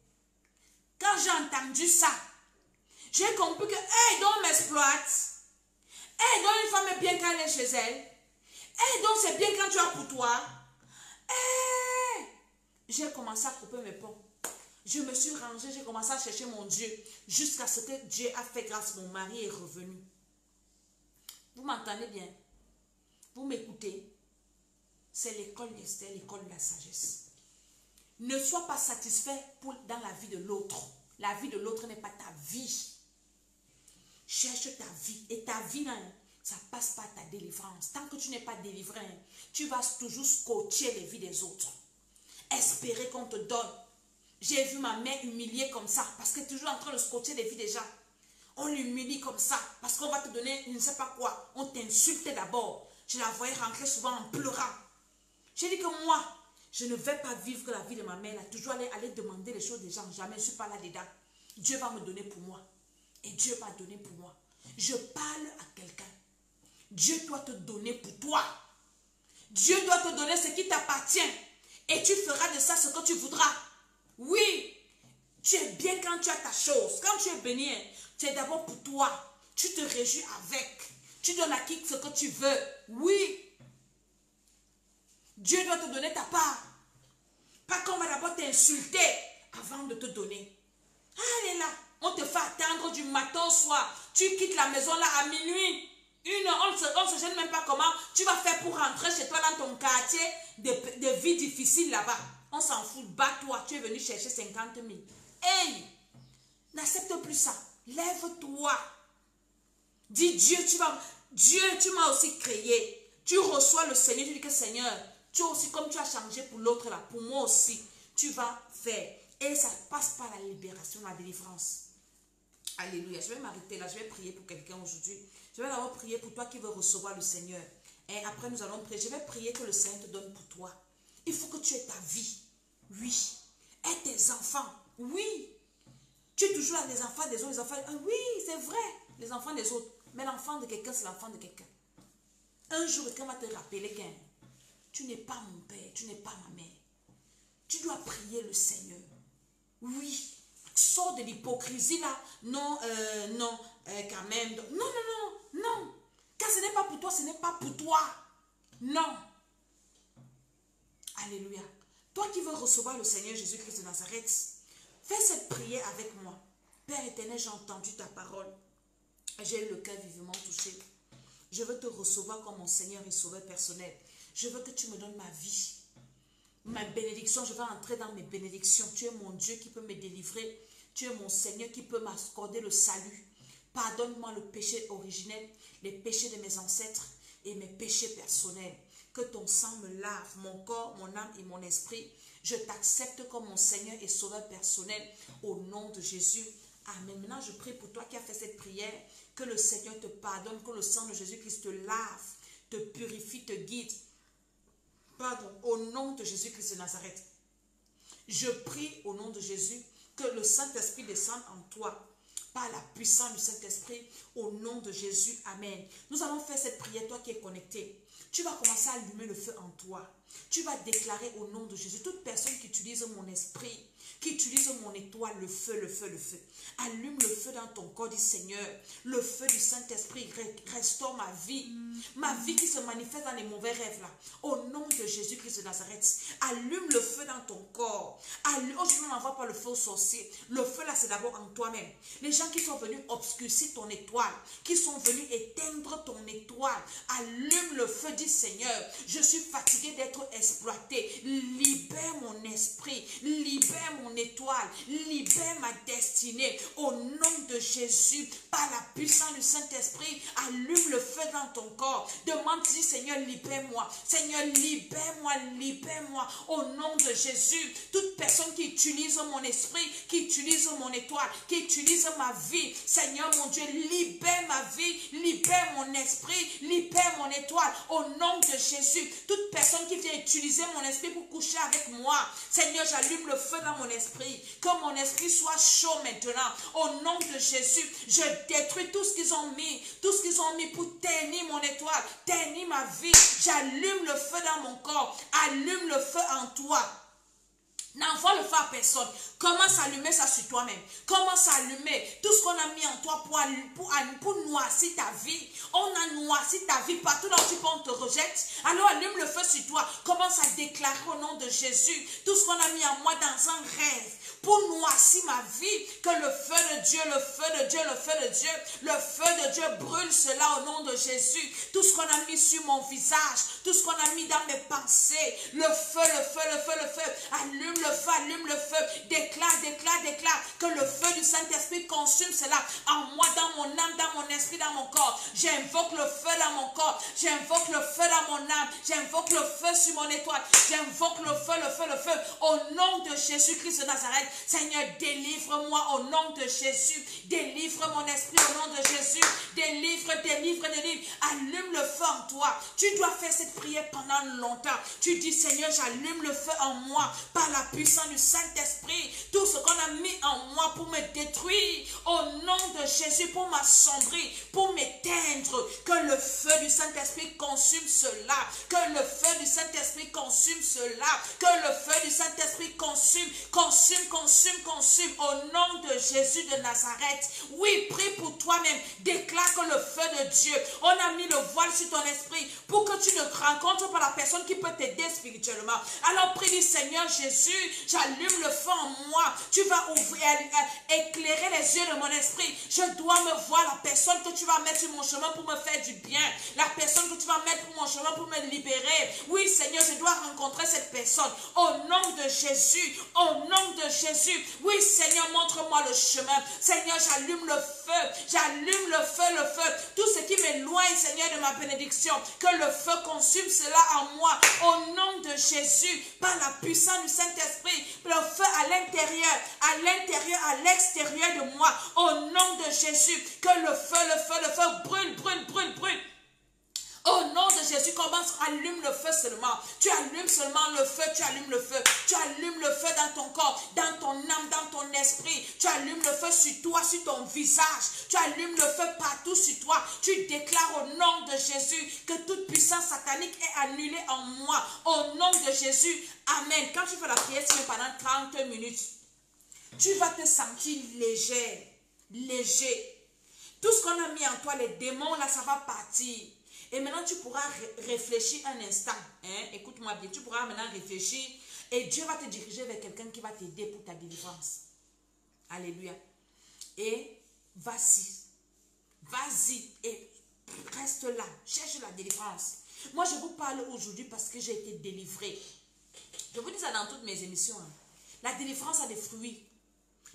quand j'ai entendu ça, j'ai compris que, hey, donc m'exploite. Hey, donc une femme est bien quand elle est chez elle. Hey, donc c'est bien quand tu as pour toi. Hey. J'ai commencé à couper mes ponts. Je me suis rangée, j'ai commencé à chercher mon Dieu. Jusqu'à ce que Dieu a fait grâce, mon mari est revenu. Vous m'entendez bien? Vous m'écoutez? C'est l'école Esther, l'école de la sagesse. Ne sois pas satisfait dans la vie de l'autre. La vie de l'autre n'est pas ta vie. Cherche ta vie. Et ta vie, là, ça passe par ta délivrance. Tant que tu n'es pas délivré, tu vas toujours scotcher les vies des autres. Espérer qu'on te donne. J'ai vu ma mère humiliée comme ça, parce qu'elle est toujours en train de scotcher les vies des gens. On l'humilie comme ça, parce qu'on va te donner, je ne sais pas quoi. On t'insultait d'abord. Je la voyais rentrer souvent en pleurant. J'ai dit que moi, je ne vais pas vivre la vie de ma mère, là, toujours aller demander les choses des gens. Jamais, je ne suis pas là-dedans. Dieu va me donner pour moi. Et Dieu va donner pour moi. Je parle à quelqu'un. Dieu doit te donner pour toi. Dieu doit te donner ce qui t'appartient. Et tu feras de ça ce que tu voudras. Oui, tu es bien quand tu as ta chose. Quand tu es béni, tu es d'abord pour toi. Tu te réjouis avec. Tu donnes à qui ce que tu veux. Oui. Dieu doit te donner ta part. Pas qu'on va d'abord t'insulter avant de te donner. Allez là, on te fait attendre du matin au soir. Tu quittes la maison là à minuit. On ne se gêne même pas comment tu vas faire pour rentrer chez toi dans ton quartier de vie difficile là-bas. On s'en fout, bats-toi, tu es venu chercher 50 000. Hey, n'accepte plus ça. Lève-toi. Dis Dieu, tu m'as aussi créé. Tu reçois le Seigneur, tu dis que Seigneur, tu aussi, comme tu as changé pour l'autre là, pour moi aussi, tu vas faire. Et ça passe par la libération, la délivrance. Alléluia. Je vais m'arrêter là, je vais prier pour quelqu'un aujourd'hui. Je vais d'abord prier pour toi qui veux recevoir le Seigneur. Et après nous allons prier. Je vais prier que le Seigneur te donne pour toi. Il faut que tu aies ta vie. Oui. Et tes enfants. Oui. Tu es toujours là, les enfants des autres, les enfants. Oui, c'est vrai. Les enfants des autres. Mais l'enfant de quelqu'un, c'est l'enfant de quelqu'un. Un jour, quelqu'un va te rappeler que tu n'es pas mon père, tu n'es pas ma mère. Tu dois prier le Seigneur. Oui. Sors de l'hypocrisie là. Non, quand même. Non. Quand ce n'est pas pour toi, ce n'est pas pour toi. Non. Alléluia. Toi qui veux recevoir le Seigneur Jésus-Christ de Nazareth, fais cette prière avec moi. Père éternel, j'ai entendu ta parole. J'ai eu le cœur vivement touché. Je veux te recevoir comme mon Seigneur et Sauveur personnel. Je veux que tu me donnes ma vie. Ma bénédiction, je veux entrer dans mes bénédictions. Tu es mon Dieu qui peut me délivrer. Tu es mon Seigneur qui peut m'accorder le salut. Pardonne-moi le péché originel, les péchés de mes ancêtres et mes péchés personnels. Que ton sang me lave, mon corps, mon âme et mon esprit. Je t'accepte comme mon Seigneur et Sauveur personnel au nom de Jésus. Amen. Maintenant, je prie pour toi qui as fait cette prière, que le Seigneur te pardonne, que le sang de Jésus-Christ te lave, te purifie, te guide. Pardon, au nom de Jésus-Christ de Nazareth. Je prie au nom de Jésus que le Saint-Esprit descende en toi par la puissance du Saint-Esprit au nom de Jésus. Amen. Nous allons faire cette prière, toi qui es connecté. Tu vas commencer à allumer le feu en toi. Tu vas déclarer au nom de Jésus, toute personne qui utilise mon esprit, qui utilise mon étoile, le feu, le feu, le feu. Allume le feu dans ton corps, dit Seigneur. Le feu du Saint-Esprit restaure ma vie. Ma vie qui se manifeste dans les mauvais rêves là. Au nom de Jésus-Christ de Nazareth. Allume le feu dans ton corps. Aujourd'hui, on n'envoie pas le feu aux sorciers. Le feu là, c'est d'abord en toi-même. Les gens qui sont venus obscurcir ton étoile, qui sont venus éteindre ton étoile. Allume le feu, dit Seigneur. Je suis fatigué d'être exploité. Libère mon esprit. Libère mon étoile. Libère ma destinée. Au nom de Jésus, par la puissance du Saint-Esprit, allume le feu dans ton corps. Demande, dis Seigneur, libère-moi. Seigneur, libère-moi, libère-moi. Au nom de Jésus, toute personne qui utilise mon esprit, qui utilise mon étoile, qui utilise ma vie, Seigneur mon Dieu, libère ma vie, libère mon esprit, libère mon étoile. Au nom de Jésus, toute personne qui vient utiliser mon esprit pour coucher avec moi, Seigneur, j'allume le feu dans mon esprit. Que mon esprit soit chaud maintenant. Au nom de Jésus, je détruis tout ce qu'ils ont mis, pour ternir mon étoile, ternir ma vie. J'allume le feu dans mon corps, allume le feu en toi. N'envoie le feu à personne. Commence à allumer ça sur toi-même. Commence à allumer tout ce qu'on a mis en toi pour noircir ta vie. On a noirci ta vie partout là où tu peux, on te rejette. Alors allume le feu sur toi. Commence à déclarer au nom de Jésus tout ce qu'on a mis en moi dans un rêve pour noircir ma vie. Que le feu de Dieu, le feu de Dieu, le feu de Dieu, le feu de Dieu brûle cela au nom de Jésus. Tout ce qu'on a mis sur mon visage, tout ce qu'on a mis dans mes pensées, le feu, le feu, le feu, le feu. Allume le feu, allume le feu. Déclare, déclare, déclare que le feu du Saint-Esprit consume cela en moi, dans mon âme, dans mon esprit, dans mon corps. J'invoque le feu dans mon corps. J'invoque le feu dans mon âme. J'invoque le feu sur mon étoile. J'invoque le feu, le feu, le feu. Au nom de Jésus-Christ de Nazareth, Seigneur, délivre-moi au nom de Jésus. Délivre mon esprit au nom de Jésus. Délivre, délivre, délivre. Allume le feu en toi. Tu dois faire cette prière pendant longtemps. Tu dis, Seigneur, j'allume le feu en moi par la puissance du Saint-Esprit. Tout ce qu'on a mis en moi pour me détruire, au nom de Jésus, pour m'assombrir, pour m'éteindre, que le feu du Saint-Esprit consume cela. Que le feu du Saint-Esprit consume cela. Que le feu du Saint-Esprit consume, consume, consume, consume. Au nom de Jésus de Nazareth. Oui, prie pour toi-même. Déclare que le feu de Dieu, on a mis le voile sur ton esprit pour que tu ne rencontres pas la personne qui peut t'aider spirituellement. Alors prie du Seigneur Jésus, j'allume le feu en moi. Tu vas ouvrir, éclairer les yeux de mon esprit. Je dois me voir la personne que tu vas mettre sur mon chemin pour me faire du bien. La personne que tu vas mettre pour mon chemin pour me libérer. Oui, Seigneur, je dois rencontrer cette personne. Au nom de Jésus, au nom de Jésus. Oui, Seigneur, montre-moi le chemin. Seigneur, j'allume le feu. J'allume le feu, le feu. Tout ce qui m'éloigne, Seigneur, de ma bénédiction. Que le feu consume cela en moi. Au nom de Jésus, par la puissance du Saint-Esprit. Le feu à l'intérieur, à l'extérieur de moi. Au nom de Jésus, que le feu brûle, brûle, brûle, brûle. Au nom de Jésus, commence, allume le feu seulement. Tu allumes seulement le feu, tu allumes le feu. Tu allumes le feu dans ton corps, dans ton âme, dans ton esprit. Tu allumes le feu sur toi, sur ton visage. Tu allumes le feu partout sur toi. Tu déclares au nom de Jésus que toute puissance satanique est annulée en moi. Au nom de Jésus, amen. Quand tu fais la prière, c'est pendant 30 minutes. Tu vas te sentir léger. Tout ce qu'on a mis en toi, les démons, là, ça va partir. Et maintenant, tu pourras réfléchir un instant. Hein? Écoute-moi bien, tu pourras maintenant réfléchir. Et Dieu va te diriger vers quelqu'un qui va t'aider pour ta délivrance. Alléluia. Et vas-y et reste là. Cherche la délivrance. Moi, je vous parle aujourd'hui parce que j'ai été délivrée. Je vous dis ça dans toutes mes émissions. Hein. La délivrance a des fruits.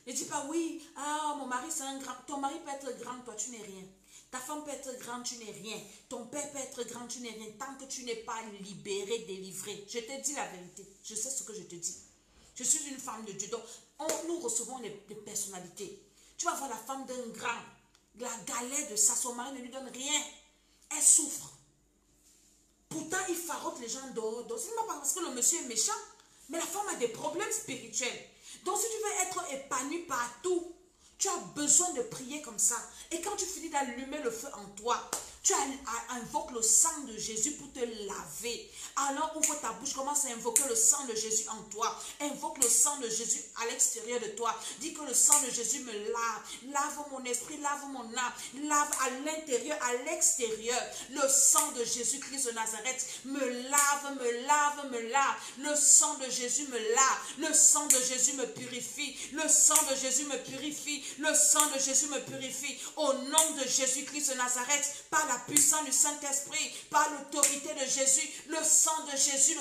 Ne dis pas oui, ah, mon mari c'est un grand. Ton mari peut être grand, toi tu n'es rien. Ta femme peut être grande, tu n'es rien. Ton père peut être grand, tu n'es rien. Tant que tu n'es pas libéré, délivré. Je te dis la vérité. Je sais ce que je te dis. Je suis une femme de Dieu. Donc, nous recevons des personnalités. Tu vas voir la femme d'un grand. La galère de ça, son mari ne lui donne rien. Elle souffre. Pourtant, il farote les gens dehors. Ce n'est pas parce que le monsieur est méchant. Mais la femme a des problèmes spirituels. Donc, si tu veux être épanoui partout, tu as besoin de prier comme ça. Et quand tu finis d'allumer le feu en toi, tu invoques le sang de Jésus pour te laver. Alors ouvre ta bouche, commence à invoquer le sang de Jésus en toi. Invoque le sang de Jésus à l'extérieur de toi. Dis que le sang de Jésus me lave. Lave mon esprit, lave mon âme. Lave à l'intérieur, à l'extérieur. Le sang de Jésus-Christ de Nazareth me lave, me lave, me lave. Le sang de Jésus me lave. Le sang de Jésus me purifie. Le sang de Jésus me purifie. Le sang de Jésus me purifie. Au nom de Jésus-Christ de Nazareth, par la puissance du Saint-Esprit, par l'autorité de Jésus, le sang de Jésus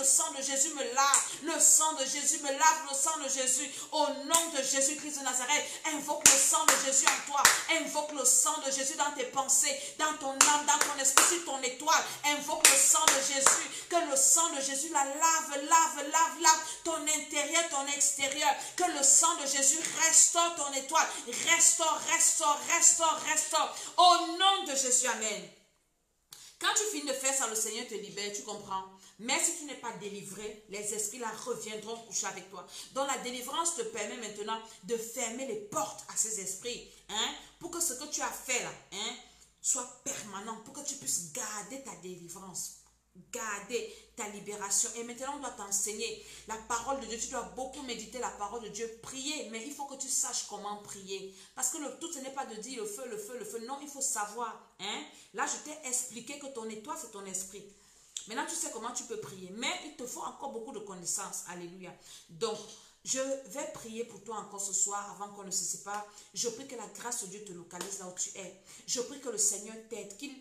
me lave. Le sang de Jésus me lave, le sang de Jésus. Au nom de Jésus-Christ de Nazareth, invoque le sang de Jésus en toi. Invoque le sang de Jésus dans tes pensées, dans ton âme, dans ton esprit, sur ton étoile. Invoque le sang de Jésus. Que le sang de Jésus la lave ton intérieur, ton extérieur. Que le sang de Jésus restaure ton étoile. Restaure. Au nom de Jésus, amen. Quand tu finis de faire ça, le Seigneur te libère, tu comprends? Mais si tu n'es pas délivré, les esprits là reviendront coucher avec toi. Donc la délivrance te permet maintenant de fermer les portes à ces esprits. Pour que ce que tu as fait là soit permanent. Pour que tu puisses garder ta délivrance. Garder ta libération. Et maintenant, on doit t'enseigner la parole de Dieu. Tu dois beaucoup méditer la parole de Dieu, prier. Mais il faut que tu saches comment prier. Parce que le tout, ce n'est pas de dire le feu. Non, il faut savoir. Là, je t'ai expliqué que ton étoile, c'est ton esprit. Maintenant, tu sais comment tu peux prier. Mais il te faut encore beaucoup de connaissances. Alléluia. Donc, je vais prier pour toi encore ce soir avant qu'on ne se sépare. Je prie que la grâce de Dieu te localise là où tu es. Je prie que le Seigneur t'aide, qu'il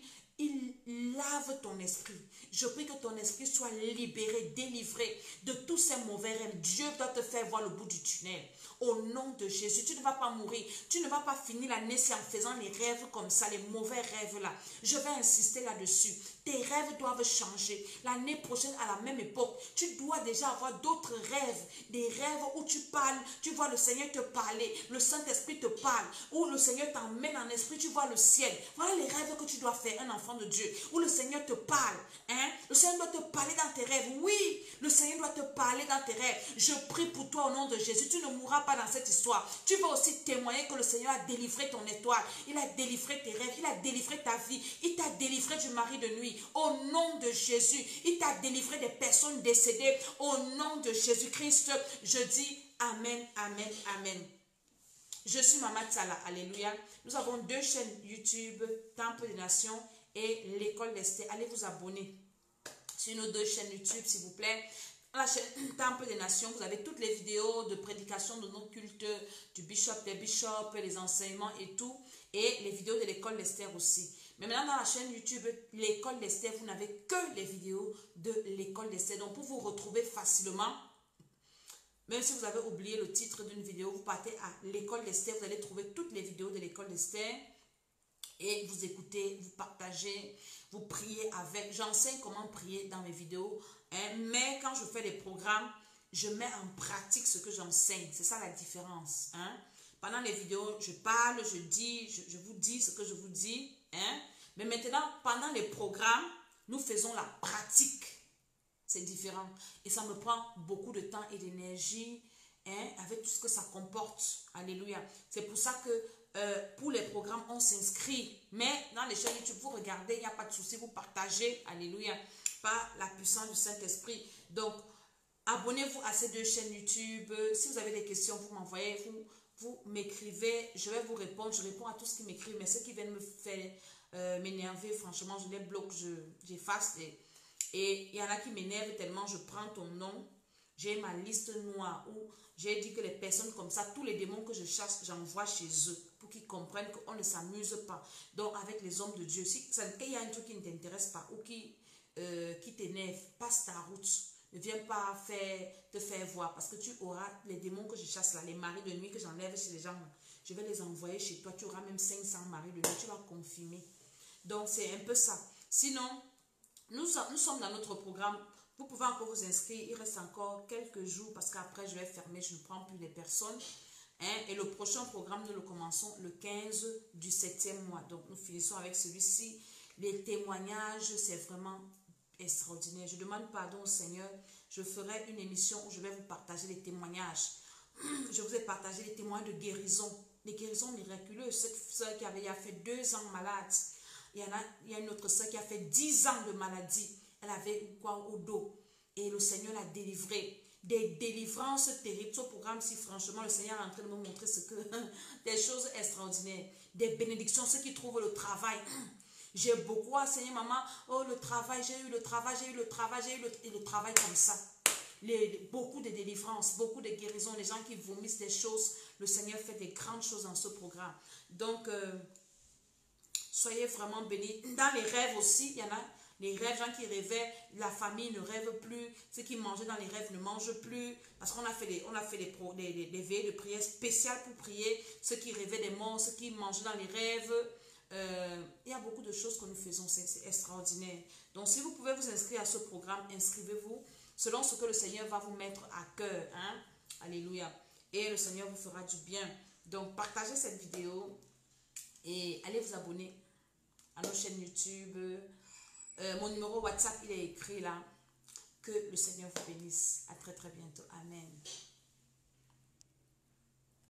lave ton esprit. Je prie que ton esprit soit libéré, délivré de tous ces mauvais rêves. Dieu doit te faire voir le bout du tunnel. Au nom de Jésus, tu ne vas pas mourir. Tu ne vas pas finir l'année en faisant les rêves comme ça, les mauvais rêves là. Je vais insister là-dessus. Tes rêves doivent changer. L'année prochaine, à la même époque, tu dois déjà avoir d'autres rêves. Des rêves où tu parles, tu vois le Seigneur te parler. Le Saint-Esprit te parle. Où le Seigneur t'emmène en esprit, tu vois le ciel. Voilà les rêves que tu dois faire, un enfant de Dieu. Où le Seigneur te parle. Le Seigneur doit te parler dans tes rêves. Oui, le Seigneur doit te parler dans tes rêves. Je prie pour toi au nom de Jésus. Tu ne mourras pas dans cette histoire. Tu vas aussi témoigner que le Seigneur a délivré ton étoile. Il a délivré tes rêves. Il a délivré ta vie. Il t'a délivré du mari de nuit. Au nom de Jésus. Il t'a délivré des personnes décédées. Au nom de Jésus-Christ, je dis amen, amen, amen. Je suis Maman Tsala. Alléluia. Nous avons 2 chaînes YouTube, Temple des Nations et l'École d'Esther. Allez vous abonner sur nos 2 chaînes YouTube, s'il vous plaît. Dans la chaîne Temple des Nations, vous avez toutes les vidéos de prédication de nos cultes, du bishop, des bishops, les enseignements et tout. Et les vidéos de l'École d'Esther aussi. Mais maintenant, dans la chaîne YouTube, l'École d'Esther, vous n'avez que les vidéos de l'École d'Esther. Donc, pour vous retrouver facilement, même si vous avez oublié le titre d'une vidéo, vous partez à l'École d'Esther, vous allez trouver toutes les vidéos de l'École d'Esther. Et vous écoutez, vous partagez, vous priez avec. J'enseigne comment prier dans mes vidéos. Mais quand je fais des programmes, je mets en pratique ce que j'enseigne. C'est ça la différence. Pendant les vidéos, je parle, je dis, je vous dis ce que je vous dis. Mais maintenant, pendant les programmes, nous faisons la pratique. C'est différent. Et ça me prend beaucoup de temps et d'énergie avec tout ce que ça comporte. Alléluia. C'est pour ça que pour les programmes, on s'inscrit. Mais dans les chaînes YouTube, vous regardez, il n'y a pas de souci, vous partagez. Alléluia. Par la puissance du Saint-Esprit. Donc, abonnez-vous à ces 2 chaînes YouTube. Si vous avez des questions, vous m'envoyez, vous m'écrivez. Je vais vous répondre. Je réponds à tout ce qui m'écrit. Mais ceux qui viennent me faire m'énerver, franchement, je les bloque, j'efface. Et il y en a qui m'énervent tellement, je prends ton nom. J'ai ma liste noire où j'ai dit que les personnes comme ça, tous les démons que je chasse, j'envoie chez eux pour qu'ils comprennent qu'on ne s'amuse pas. Donc, avec les hommes de Dieu, si il y a un truc qui ne t'intéresse pas ou qui t'énerve, passe ta route. Ne viens pas te faire voir parce que tu auras les démons que je chasse là, les maris de nuit que j'enlève chez les gens. Je vais les envoyer chez toi. Tu auras même 500 maris de nuit. Tu vas confirmer. Donc, c'est un peu ça. Sinon, nous sommes dans notre programme. Vous pouvez encore vous inscrire. Il reste encore quelques jours parce qu'après, je vais fermer. Je ne prends plus les personnes. Hein? Et le prochain programme, nous le commençons le 15 du 7e mois. Donc, nous finissons avec celui-ci. Les témoignages, c'est vraiment extraordinaire. Je demande pardon au Seigneur. Je ferai une émission où je vais vous partager les témoignages. Je vous ai partagé les témoignages de guérison. Les guérisons miraculeuses. Cette soeur qui avait fait 2 ans malade. Il y a une autre soeur qui a fait 10 ans de maladie. Elle avait quoi au dos. Et le Seigneur l'a délivrée. Des délivrances terribles. Ce programme-ci, franchement, le Seigneur est en train de me montrer des choses extraordinaires. Des bénédictions. Ceux qui trouvent le travail. J'ai beaucoup enseigné, maman. Oh, le travail, j'ai eu le travail, j'ai eu le travail, j'ai eu le travail comme ça. Beaucoup de délivrances, beaucoup de guérisons, les gens qui vomissent des choses. Le Seigneur fait des grandes choses dans ce programme. Donc, soyez vraiment bénis. Dans les rêves aussi, il y en a les rêves, gens qui rêvaient, la famille ne rêve plus. Ceux qui mangeaient dans les rêves ne mangent plus. Parce qu'on a fait des veillées de prière spéciales pour prier. Ceux qui rêvaient des morts, ceux qui mangeaient dans les rêves. Il y a beaucoup de choses que nous faisons, c'est extraordinaire. Donc, si vous pouvez vous inscrire à ce programme, inscrivez-vous selon ce que le Seigneur va vous mettre à cœur. Hein? Alléluia. Et le Seigneur vous fera du bien. Donc, partagez cette vidéo et allez vous abonner à nos chaînes YouTube. Mon numéro WhatsApp, il est écrit là. Que le Seigneur vous bénisse. À très très bientôt. Amen.